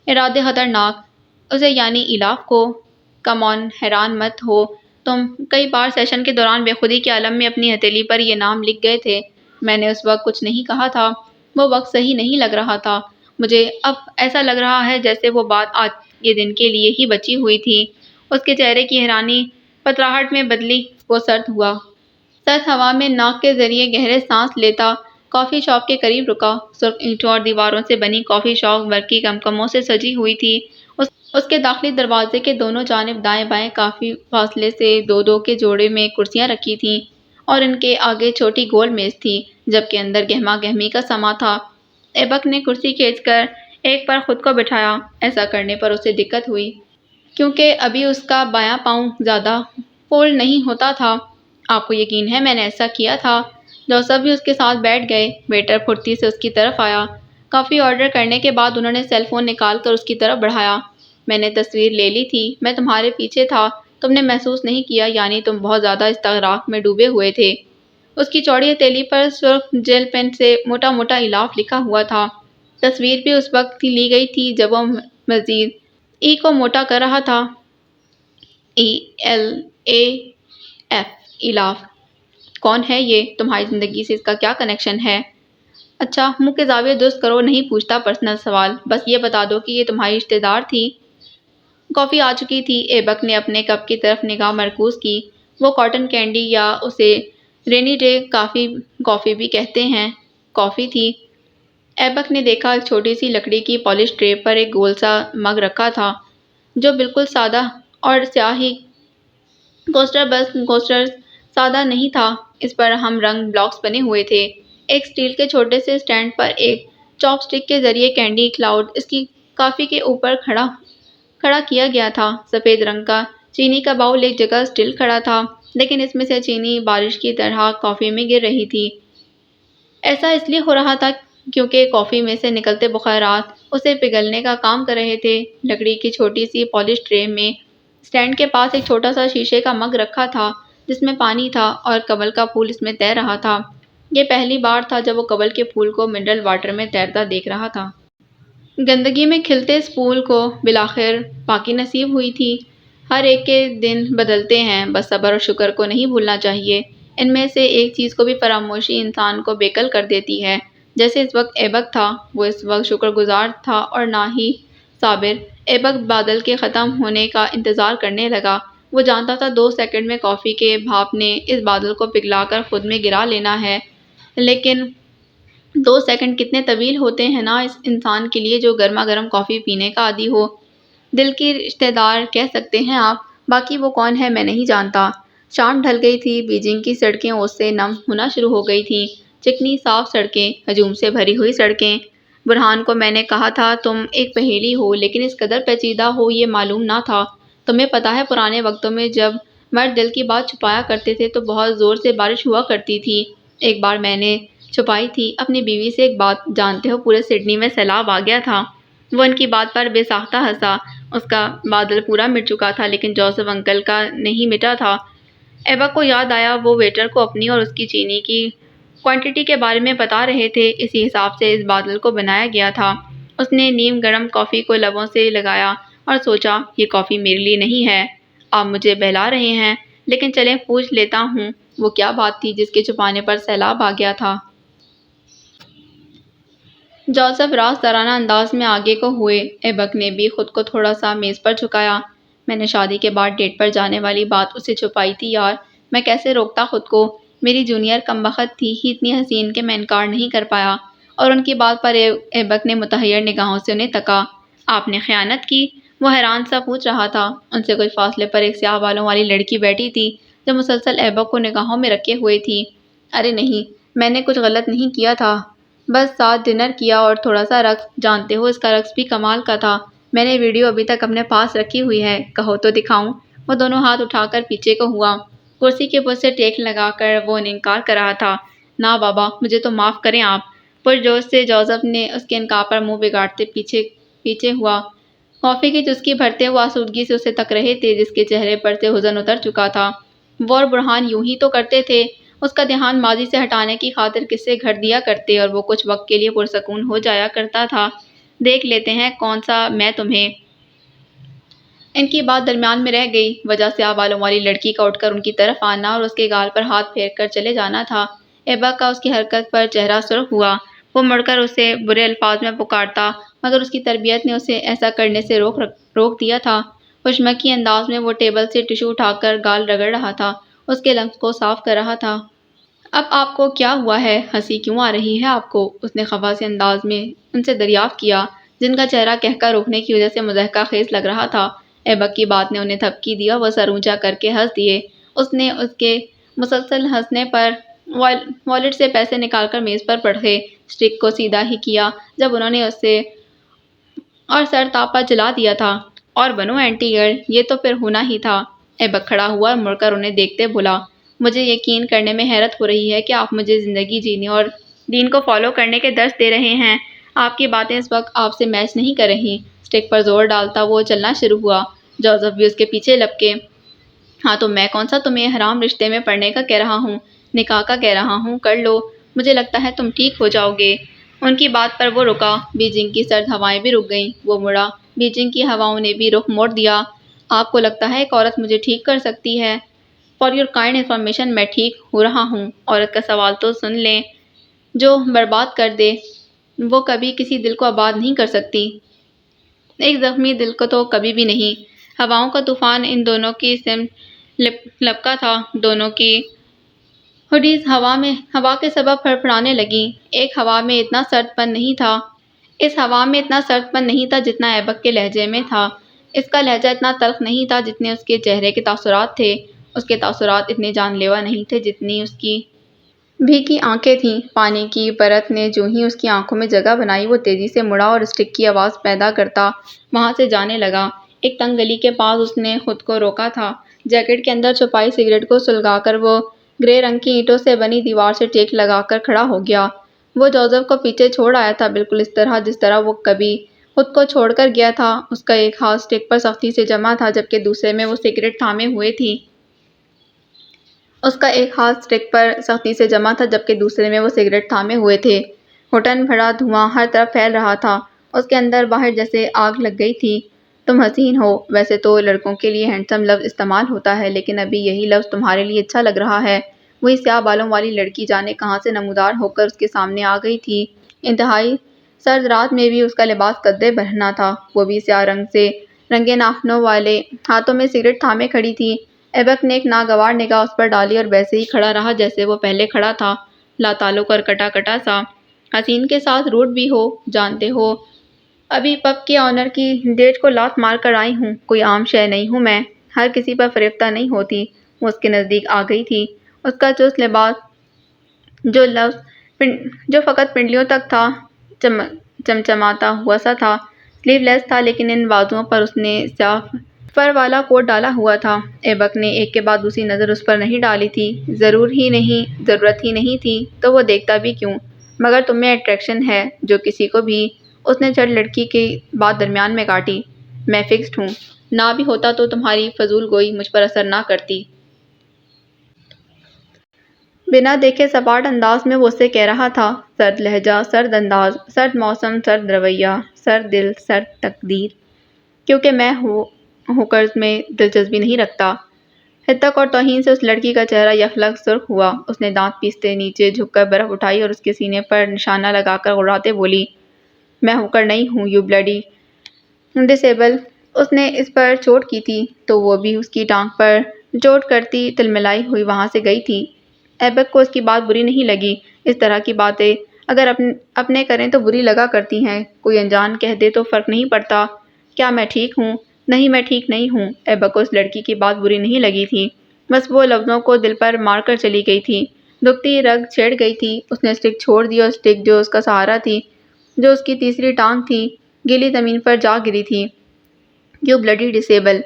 ارادے خطرناک۔ اسے یعنی ایلاف کو کم آن حیران مت ہو تم، کئی بار سیشن کے دوران بے خودی کے عالم میں اپنی ہتھیلی پر یہ نام لکھ گئے تھے۔ میں نے اس وقت کچھ نہیں کہا تھا، وہ وقت صحیح نہیں لگ رہا تھا مجھے۔ اب ایسا لگ رہا ہے جیسے وہ بات آج کے دن کے لیے ہی بچی ہوئی تھی۔ اس کے چہرے کی حیرانی پتراہٹ میں بدلی، وہ سرد ہوا۔ سرد ہوا میں ناک کے ذریعے گہرے سانس لیتا کافی شاپ کے قریب رکا۔ سرخ اینٹوں اور دیواروں سے بنی کافی شاپ برقی کمکموں سے سجی ہوئی تھی۔ اس کے داخلی دروازے کے دونوں جانب دائیں بائیں کافی فاصلے سے 2 کے جوڑے میں کرسیاں رکھی تھیں اور ان کے آگے چھوٹی گول میز تھی، جبکہ اندر گہما گہمی کا سما تھا۔ ایبک نے کرسی کھینچ کر ایک پر خود کو بٹھایا۔ ایسا کرنے پر اسے دقت ہوئی کیونکہ ابھی اس کا بایاں پاؤں زیادہ فولڈ نہیں ہوتا تھا۔ آپ کو یقین ہے میں نے ایسا کیا تھا؟ جوزف بھی اس کے ساتھ بیٹھ گئے۔ ویٹر پھرتی سے اس کی طرف آیا۔ کافی آرڈر کرنے کے بعد انہوں نے سیل فون نکال کر اس کی طرف بڑھایا۔ میں نے تصویر لے لی تھی، میں تمہارے پیچھے تھا، تم نے محسوس نہیں کیا، یعنی تم بہت زیادہ استغراق میں ڈوبے ہوئے تھے۔ اس کی چوڑی ہتھیلی پر سرخ جیل پین سے موٹا موٹا ایلاف لکھا ہوا تھا۔ تصویر بھی اس وقت ہی لی گئی تھی جب وہ مزید ای کو موٹا کر رہا تھا۔ ELAF ایلاف۔ کون ہے یہ؟ تمہاری زندگی سے اس کا کیا کنیکشن ہے؟ اچھا، منہ کے زاویے درست کرو، نہیں پوچھتا پرسنل سوال، بس یہ بتا دو کہ یہ تمہاری رشتہ دار تھی۔ کافی آ چکی تھی۔ ایبک نے اپنے کپ کی طرف نگاہ مرکوز کی۔ وہ کاٹن کینڈی یا اسے رینی ڈے کافی بھی کہتے ہیں، کافی تھی۔ ایبک نے دیکھا ایک چھوٹی سی لکڑی کی پالش ٹرے پر ایک گول سا مگ رکھا تھا جو بالکل سادہ اور سیاہ ہی کوسٹر سادہ نہیں تھا، اس پر ہم رنگ بلاکس بنے ہوئے تھے۔ ایک سٹیل کے چھوٹے سے سٹینڈ پر ایک چاپ سٹک کے ذریعے کینڈی کلاؤڈ اس کی کافی کے اوپر کھڑا کیا گیا تھا۔ سفید رنگ کا چینی کا باؤل ایک جگہ سٹل کھڑا تھا، لیکن اس میں سے چینی بارش کی طرح کافی میں گر رہی تھی۔ ایسا اس لیے ہو رہا تھا کیونکہ کافی میں سے نکلتے بخارات اسے پگھلنے کا کام کر رہے تھے۔ لکڑی کی چھوٹی سی پالش ٹرے میں سٹینڈ کے پاس ایک چھوٹا سا شیشے کا مگ رکھا تھا جس میں پانی تھا اور کنول کا پھول اس میں تیر رہا تھا۔ یہ پہلی بار تھا جب وہ کنول کے پھول کو منرل واٹر میں تیرتا دیکھ رہا تھا۔ گندگی میں کھلتے اس پھول کو بالآخر پاکی نصیب ہوئی تھی۔ ہر ایک کے دن بدلتے ہیں، بس صبر اور شکر کو نہیں بھولنا چاہیے۔ ان میں سے ایک چیز کو بھی فراموشی انسان کو بےقل کر دیتی ہے، جیسے اس وقت ایبک تھا۔ وہ اس وقت شکر گزار تھا اور نہ ہی صابر۔ ایبک بادل کے ختم ہونے کا انتظار کرنے لگا۔ وہ جانتا تھا 2 سیکنڈ میں کافی کے بھاپ نے اس بادل کو پگھلا کر خود میں گرا لینا ہے، لیکن 2 سیکنڈ کتنے طویل ہوتے ہیں نا اس انسان کے لیے جو گرما گرم کافی پینے کا عادی ہو۔ دل کی رشتہ دار کہہ سکتے ہیں آپ، باقی وہ کون ہے میں نہیں جانتا۔ شام ڈھل گئی تھی۔ بیجنگ کی سڑکیں اوس سے نم ہونا شروع ہو گئی تھیں، چکنی صاف سڑکیں، ہجوم سے بھری ہوئی سڑکیں۔ برہان کو میں نے کہا تھا تم ایک پہیلی ہو، لیکن اس قدر پیچیدہ ہو یہ معلوم نہ تھا۔ تمہیں پتہ ہے پرانے وقتوں میں جب مرد دل کی بات چھپایا کرتے تھے تو بہت زور سے بارش ہوا کرتی تھی۔ ایک بار میں نے چھپائی تھی اپنی بیوی سے ایک بات، جانتے ہو پورے سڈنی میں سیلاب آ گیا تھا۔ وہ ان کی بات پر بے ساختہ ہنسا۔ اس کا بادل پورا مٹ چکا تھا لیکن جوزف انکل کا نہیں مٹا تھا۔ ایبک کو یاد آیا وہ ویٹر کو اپنی اور اس کی چینی کی کوانٹٹی کے بارے میں بتا رہے تھے، اسی حساب سے اس بادل کو بنایا گیا تھا۔ اس نے نیم گرم کافی کو لبوں سے لگایا اور سوچا یہ کافی میرے لیے نہیں ہے، آپ مجھے بہلا رہے ہیں، لیکن چلیں پوچھ لیتا ہوں وہ کیا بات تھی جس کے چھپانے پر سیلاب آ گیا تھا۔ جوزف راز دارانہ انداز میں آگے کو ہوئے۔ ایبک نے بھی خود کو تھوڑا سا میز پر جھکایا۔ میں نے شادی کے بعد ڈیٹ پر جانے والی بات اسے چھپائی تھی یار، میں کیسے روکتا خود کو، میری جونیئر کمبخت تھی ہی اتنی حسین کہ میں انکار نہیں کر پایا۔ اور ان کی بات پر ایبک نے متحیر نگاہوں سے انہیں تکا۔ آپ نے خیانت کی؟ وہ حیران سا پوچھ رہا تھا۔ ان سے کچھ فاصلے پر ایک سیاہ بالوں والی لڑکی بیٹھی تھی جو مسلسل ایبک کو نگاہوں میں رکھے ہوئے تھی۔ ارے نہیں، میں نے کچھ غلط نہیں کیا تھا، بس ساتھ ڈنر کیا اور تھوڑا سا رقص، جانتے ہو اس کا رقص بھی کمال کا تھا۔ میں نے ویڈیو ابھی تک اپنے پاس رکھی ہوئی ہے، کہو تو دکھاؤں؟ وہ دونوں ہاتھ اٹھا کر پیچھے کو ہوا۔ کرسی کے پشت سے ٹیک لگا کر وہ انکار کر رہا تھا۔ نا بابا، مجھے تو معاف کریں آپ۔ پرجوش سے جوزف نے اس کے انکار پر منہ بگاڑتے پیچھے ہوا۔ کافی کی چسکی بھرتے وہ آسودگی سے اسے تک رہے تھے جس کے چہرے پر سے حزن اتر چکا تھا۔ وہ اور برہان یوں ہی تو کرتے تھے، اس کا دھیان ماضی سے ہٹانے کی خاطر قصے گھڑ دیا کرتے اور وہ کچھ وقت کے لیے پرسکون ہو جایا کرتا تھا۔ دیکھ لیتے ہیں کون سا میں تمہیں۔ ان کی بات درمیان میں رہ گئی، وجہ سیاہ بالوں والی لڑکی کا اٹھ کر ان کی طرف آنا اور اس کے گال پر ہاتھ پھیر کر چلے جانا تھا۔ ایبک کا اس کی حرکت پر چہرہ سرخ ہوا۔ وہ مڑ کر اسے برے الفاظ میں پکارتا مگر اس کی تربیت نے اسے ایسا کرنے سے روک دیا تھا۔ خوشمکی انداز میں وہ ٹیبل سے ٹشو اٹھا کر گال رگڑ رہا تھا، اس کے لمس کو صاف کر رہا تھا۔ اب آپ کو کیا ہوا ہے؟ ہنسی کیوں آ رہی ہے آپ کو؟ اس نے خفا سے انداز میں ان سے دریافت کیا جن کا چہرہ کہکا روکنے کی وجہ سے مضحکہ خیز لگ رہا تھا۔ ایبک کی بات نے انہیں تھپکی دی اور وہ سر اونچا کر کے ہنس دیے۔ اس نے اس کے مسلسل ہنسنے پر والیٹ سے پیسے نکال کر میز پر پڑھے اسٹک کو سیدھا ہی کیا جب انہوں نے اسے اور سر تاپا جلا دیا تھا۔ اور بنو اینٹی گرل، یہ تو پھر ہونا ہی تھا۔ ایبک کھڑا ہوا اور مڑ کر انہیں دیکھتے بولا، مجھے یقین کرنے میں حیرت ہو رہی ہے کہ آپ مجھے زندگی جینے اور دین کو فالو کرنے کے درس دے رہے ہیں۔ آپ کی باتیں اس وقت آپ سے میچ نہیں کر رہی۔ اسٹک پر زور ڈالتا وہ چلنا شروع ہوا۔ جوزف بھی اس کے پیچھے لپکے۔ ہاں تو میں کون سا تمہیں حرام رشتے میں پڑنے کا کہہ رہا ہوں، نکاح کا کہہ رہا ہوں، کر لو، مجھے لگتا ہے تم ٹھیک ہو جاؤ گے۔ ان کی بات پر وہ رکا۔ بیجنگ کی سرد ہوائیں بھی رک گئیں۔ وہ مڑا۔ بیجنگ کی ہواؤں نے بھی رخ موڑ دیا۔ آپ کو لگتا ہے ایک عورت مجھے ٹھیک کر سکتی ہے؟ فار یور کائنڈ انفارمیشن میں ٹھیک ہو رہا ہوں۔ عورت کا سوال تو سن لیں، جو برباد کر دے وہ کبھی کسی دل کو آباد نہیں کر سکتی، ایک زخمی دل کو تو کبھی بھی نہیں۔ ہواؤں کا طوفان ان دونوں کی سمت لپکا تھا۔ دونوں کی ہوڈیز ہوا کے سبب پھڑپڑانے لگیں۔ ایک ہوا میں اتنا سرد پن نہیں تھا، اس ہوا میں اتنا سرد پن نہیں تھا جتنا ایبک کے لہجے میں تھا۔ اس کا لہجہ اتنا تلخ نہیں تھا جتنے اس کے چہرے کے تاثرات تھے۔ اس کے تاثرات اتنے جان لیوا نہیں تھے جتنی اس کی بھیگی آنکھیں تھیں۔ پانی کی پرت نے جو ہی اس کی آنکھوں میں جگہ بنائی وہ تیزی سے مڑا اور اسٹک کی آواز پیدا کرتا وہاں سے جانے لگا۔ ایک تنگ گلی کے پاس اس نے خود کو روکا تھا۔ جیکٹ کے اندر چھپائی سگریٹ کو سلگا کر وہ گرے رنگ کی اینٹوں سے بنی دیوار سے ٹیک لگا کر کھڑا ہو گیا۔ وہ جوزف کو پیچھے چھوڑ آیا تھا، بالکل اس طرح جس طرح وہ کبھی خود کو چھوڑ کر گیا تھا۔ اس کا ایک ہاتھ اسٹک پر سختی سے جمع تھا جبکہ دوسرے میں وہ سگریٹ تھامے ہوئے تھی۔ گھٹن بھرا دھواں ہر طرف پھیل رہا تھا۔ اس کے اندر باہر جیسے آگ لگ گئی تھی۔ تم حسین ہو۔ ویسے تو لڑکوں کے لیے ہینڈسم لفظ استعمال ہوتا ہے لیکن ابھی یہی لفظ تمہارے لیے اچھا لگ رہا ہے۔ وہی سیاہ بالوں والی لڑکی جانے کہاں سے نمودار ہو کر اس کے سامنے آ گئی تھی۔ انتہائی سرد رات میں بھی اس کا لباس قدِ برہنہ تھا، وہ بھی سیاہ رنگ سے رنگے ناخنوں والے، ہاتھوں میں سگریٹ تھامے کھڑی تھی۔ ایبک نے ایک ناگوار نگاہ اس پر ڈالی اور ویسے ہی کھڑا رہا جیسے وہ پہلے کھڑا تھا، لاتعلق اور کٹا کٹا سا۔ حسین کے ساتھ روڈ بھی ہو، جانتے ہو ابھی پب کے آنر کی ڈیٹ کو لات مار کر آئی ہوں، کوئی عام شے نہیں ہوں میں، ہر کسی پر فریفتہ نہیں ہوتی۔ وہ اس کے نزدیک آ گئی تھی۔ اس کا چست لباس جو فقط پنڈلیوں تک تھا چمچماتا ہوا سا تھا، سلیو لیس تھا لیکن ان بازوؤں پر اس نے سیاہ فر والا کوٹ ڈالا ہوا تھا۔ ایبک نے ایک کے بعد دوسری نظر اس پر نہیں ڈالی تھی۔ ضرورت ہی نہیں تھی تو وہ دیکھتا بھی کیوں؟ مگر تم میں اٹریکشن ہے جو کسی کو بھی۔ اس نے جھٹ لڑکی کی بات درمیان میں کاٹی۔ میں فکسڈ ہوں۔ نہ بھی ہوتا تو تمہاری فضول گوئی مجھ پر اثر نہ کرتی۔ بنا دیکھے سپاٹ انداز میں وہ اسے کہہ رہا تھا۔ سرد لہجہ، سرد انداز، سرد موسم، سرد رویہ، سرد دل، سرد تقدیر۔ کیونکہ میں ہوکرز میں دلچسپی نہیں رکھتا۔ ہتک اور توہین سے اس لڑکی کا چہرہ یکلخت سرخ ہوا۔ اس نے دانت پیستے نیچے جھک کر برف اٹھائی اور اس کے سینے پر نشانہ لگا کر غراتے بولی، میں ہوکر نہیں ہوں، یو بلڈی ڈسیبل۔ اس نے اس پر چوٹ کی تھی تو وہ بھی اس کی ٹانگ پر چوٹ کرتی تلملائی ہوئی وہاں سے گئی تھی۔ ایبک کو اس کی بات بری نہیں لگی۔ اس طرح کی باتیں اگر اپنے کریں تو بری لگا کرتی ہیں۔ کوئی انجان کہہ دے تو فرق نہیں پڑتا۔ کیا میں ٹھیک ہوں؟ نہیں، میں ٹھیک نہیں ہوں۔ ایبک کو اس لڑکی کی بات بری نہیں لگی تھی۔ بس وہ لفظوں کو دل پر مار کر چلی گئی تھی۔ دکھتی رگ چھڑ گئی تھی۔ اس نے اسٹک چھوڑ دی اور اسٹک جو اس کا سہارا تھی، جو اس کی تیسری ٹانگ تھی، گیلی زمین پر جا گری تھی۔ You bloody disable.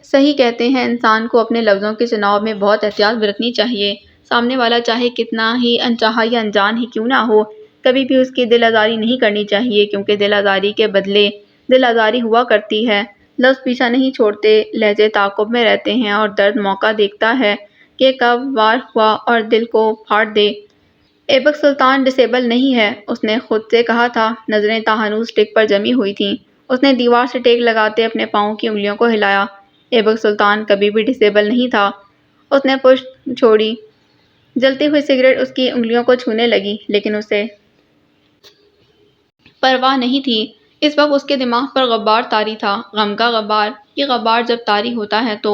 صحیح کہتے ہیں، انسان کو اپنے لفظوں کے چناؤ میں بہت احتیاط برتنی چاہیے۔ سامنے والا چاہے کتنا ہی انچاہا یا انجان ہی کیوں نہ ہو، کبھی بھی اس کی دل آزاری نہیں کرنی چاہیے، کیونکہ دل آزاری کے بدلے دل آزاری ہوا کرتی ہے۔ لفظ پیچھا نہیں چھوڑتے، لہجے تعاقب میں رہتے ہیں اور درد موقع دیکھتا ہے کہ کب وار ہوا اور دل کو پھاڑ دے۔ ایبک سلطان ڈسیبل نہیں ہے، اس نے خود سے کہا تھا۔ نظریں تاہنوز اسٹک پر جمی ہوئی تھیں۔ اس نے دیوار سے ٹیک لگاتے اپنے پاؤں کی انگلیوں کو ہلایا۔ ایبک سلطان کبھی بھی ڈسیبل نہیں تھا۔ اس نے پشت چھوڑی۔ جلتی ہوئی سگریٹ اس کی انگلیوں کو چھونے لگی، لیکن اسے پرواہ نہیں تھی۔ اس وقت اس کے دماغ پر غبار طاری تھا، غم کا غبار۔ یہ غبار جب طاری ہوتا ہے تو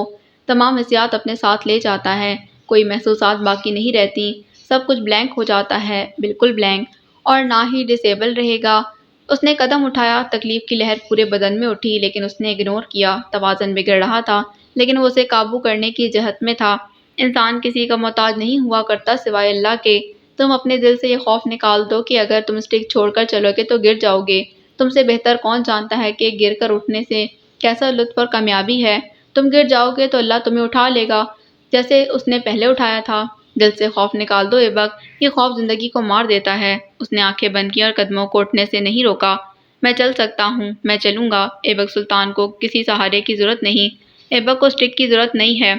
تمام حسیات اپنے ساتھ لے جاتا ہے۔ کوئی محسوسات باقی نہیں رہتی، سب کچھ بلینک ہو جاتا ہے، بالکل بلینک۔ اور نہ ہی ڈسیبل رہے گا۔ اس نے قدم اٹھایا، تکلیف کی لہر پورے بدن میں اٹھی، لیکن اس نے اگنور کیا۔ توازن بگڑ رہا تھا، لیکن وہ اسے قابو کرنے کی جہد میں تھا۔ انسان کسی کا محتاج نہیں ہوا کرتا سوائے اللہ کے۔ تم اپنے دل سے یہ خوف نکال دو کہ اگر تم اسٹک چھوڑ کر چلو گے تو گر جاؤ گے۔ تم سے بہتر کون جانتا ہے کہ گر کر اٹھنے سے کیسا لطف اور کامیابی ہے؟ تم گر جاؤ گے تو اللہ تمہیں اٹھا لے گا، جیسے اس نے پہلے اٹھایا تھا۔ دل سے خوف نکال دو ایبک، یہ خوف زندگی کو مار دیتا ہے۔ اس نے آنکھیں بند کی اور قدموں کو اٹھنے سے نہیں روکا۔ میں چل سکتا ہوں، میں چلوں گا۔ ایبک سلطان کو کسی سہارے کی ضرورت نہیں، ایبک کو اسٹک کی ضرورت نہیں ہے۔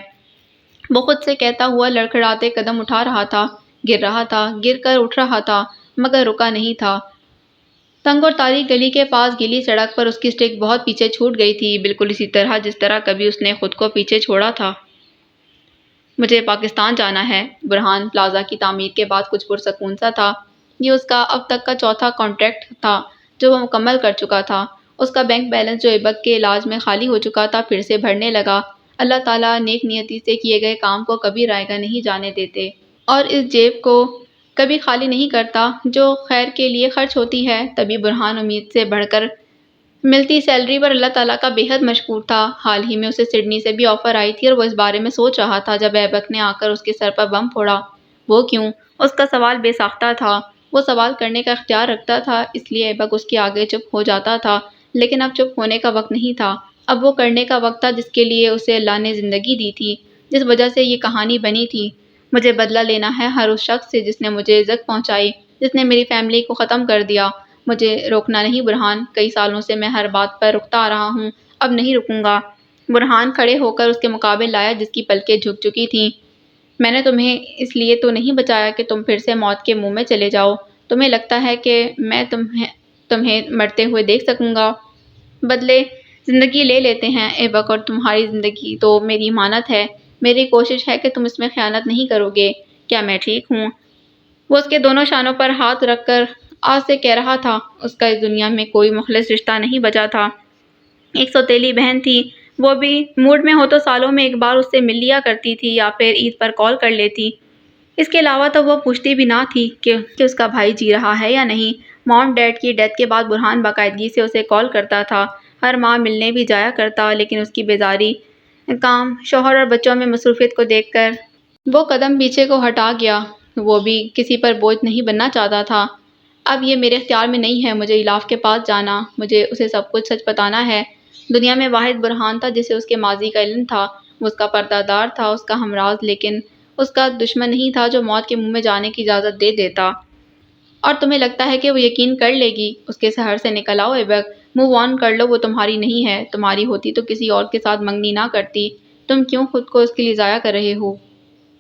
وہ خود سے کہتا ہوا لڑکھڑاتے قدم اٹھا رہا تھا، گر رہا تھا، گر کر اٹھ رہا تھا، مگر رکا نہیں تھا۔ تنگ اور تاریک گلی کے پاس گیلی سڑک پر اس کی اسٹک بہت پیچھے چھوٹ گئی تھی، بالکل اسی طرح جس طرح کبھی اس نے خود کو پیچھے چھوڑا تھا۔ مجھے پاکستان جانا ہے۔ برہان پلازا کی تعمیر کے بعد کچھ پرسکون سا تھا۔ یہ اس کا اب تک کا چوتھا کانٹریکٹ تھا جو وہ مکمل کر چکا تھا۔ اس کا بینک بیلنس جو ایبک کے علاج میں خالی ہو چکا تھا پھر سے بھرنے لگا۔ اللہ تعالیٰ نیک نیتی سے کیے گئے کام کو کبھی رائیگاں نہیں جانے دیتے، اور اس جیب کو کبھی خالی نہیں کرتا جو خیر کے لیے خرچ ہوتی ہے۔ تبھی برہان امید سے بڑھ کر ملتی سیلری پر اللہ تعالیٰ کا بے حد مشکور تھا۔ حال ہی میں اسے سڈنی سے بھی آفر آئی تھی اور وہ اس بارے میں سوچ رہا تھا جب ایبک نے آ کر اس کے سر پر بم پھوڑا۔ وہ کیوں؟ اس کا سوال بے ساختہ تھا۔ وہ سوال کرنے کا اختیار رکھتا تھا، اس لیے ایبک اس کے آگے چپ ہو جاتا تھا، لیکن اب چپ ہونے کا وقت نہیں تھا۔ اب وہ کرنے کا وقت تھا جس کے لیے اسے اللہ نے زندگی دی تھی، جس وجہ سے یہ کہانی بنی تھی۔ مجھے بدلہ لینا ہے ہر اس شخص سے جس نے مجھے عزت پہنچائی، جس نے میری فیملی کو ختم کر دیا۔ مجھے روکنا نہیں برہان، کئی سالوں سے میں ہر بات پر رکتا آ رہا ہوں، اب نہیں رکوں گا۔ برہان کھڑے ہو کر اس کے مقابل آیا جس کی پلکیں جھک چکی تھیں۔ میں نے تمہیں اس لیے تو نہیں بچایا کہ تم پھر سے موت کے منہ میں چلے جاؤ۔ تمہیں لگتا ہے کہ میں تمہیں مرتے ہوئے دیکھ سکوں گا؟ بدلے زندگی لے لیتے ہیں ایبک، اور تمہاری زندگی تو میری امانت ہے۔ میری کوشش ہے کہ تم اس میں خیانت نہیں کرو گے۔ کیا میں ٹھیک ہوں؟ وہ اس کے دونوں شانوں پر ہاتھ رکھ کر آج سے کہہ رہا تھا۔ اس کا اس دنیا میں کوئی مخلص رشتہ نہیں بچا تھا۔ ایک سوتیلی بہن تھی، وہ بھی موڈ میں ہو تو سالوں میں ایک بار اس سے مل لیا کرتی تھی یا پھر عید پر کال کر لیتی۔ اس کے علاوہ تو وہ پوچھتی بھی نہ تھی کہ اس کا بھائی جی رہا ہے یا نہیں۔ مام ڈیڈ کی ڈیتھ کے بعد برہان باقاعدگی سے اسے کال کرتا تھا، ہر ماہ ملنے بھی جایا کرتا، لیکن اس کی بیزاری، کام، شوہر اور بچوں میں مصروفیت کو دیکھ کر وہ قدم پیچھے کو ہٹا گیا۔ وہ بھی کسی پر بوجھ نہیں بننا چاہتا تھا۔ اب یہ میرے اختیار میں نہیں ہے، مجھے الاف کے پاس جانا، مجھے اسے سب کچھ سچ بتانا ہے۔ دنیا میں واحد برہان تھا جسے اس کے ماضی کا علم تھا۔ وہ اس کا پردہ دار تھا، اس کا ہمراز، لیکن اس کا دشمن نہیں تھا جو موت کے منہ میں جانے کی اجازت دے دیتا۔ اور تمہیں لگتا ہے کہ وہ یقین کر لے گی؟ اس کے سحر سے نکل آؤ ایبک، موو آن کر لو، وہ تمہاری نہیں ہے، تمہاری ہوتی تو کسی اور کے ساتھ منگنی نہ کرتی، تم کیوں خود کو اس کے لیے ضائع کر رہے ہو؟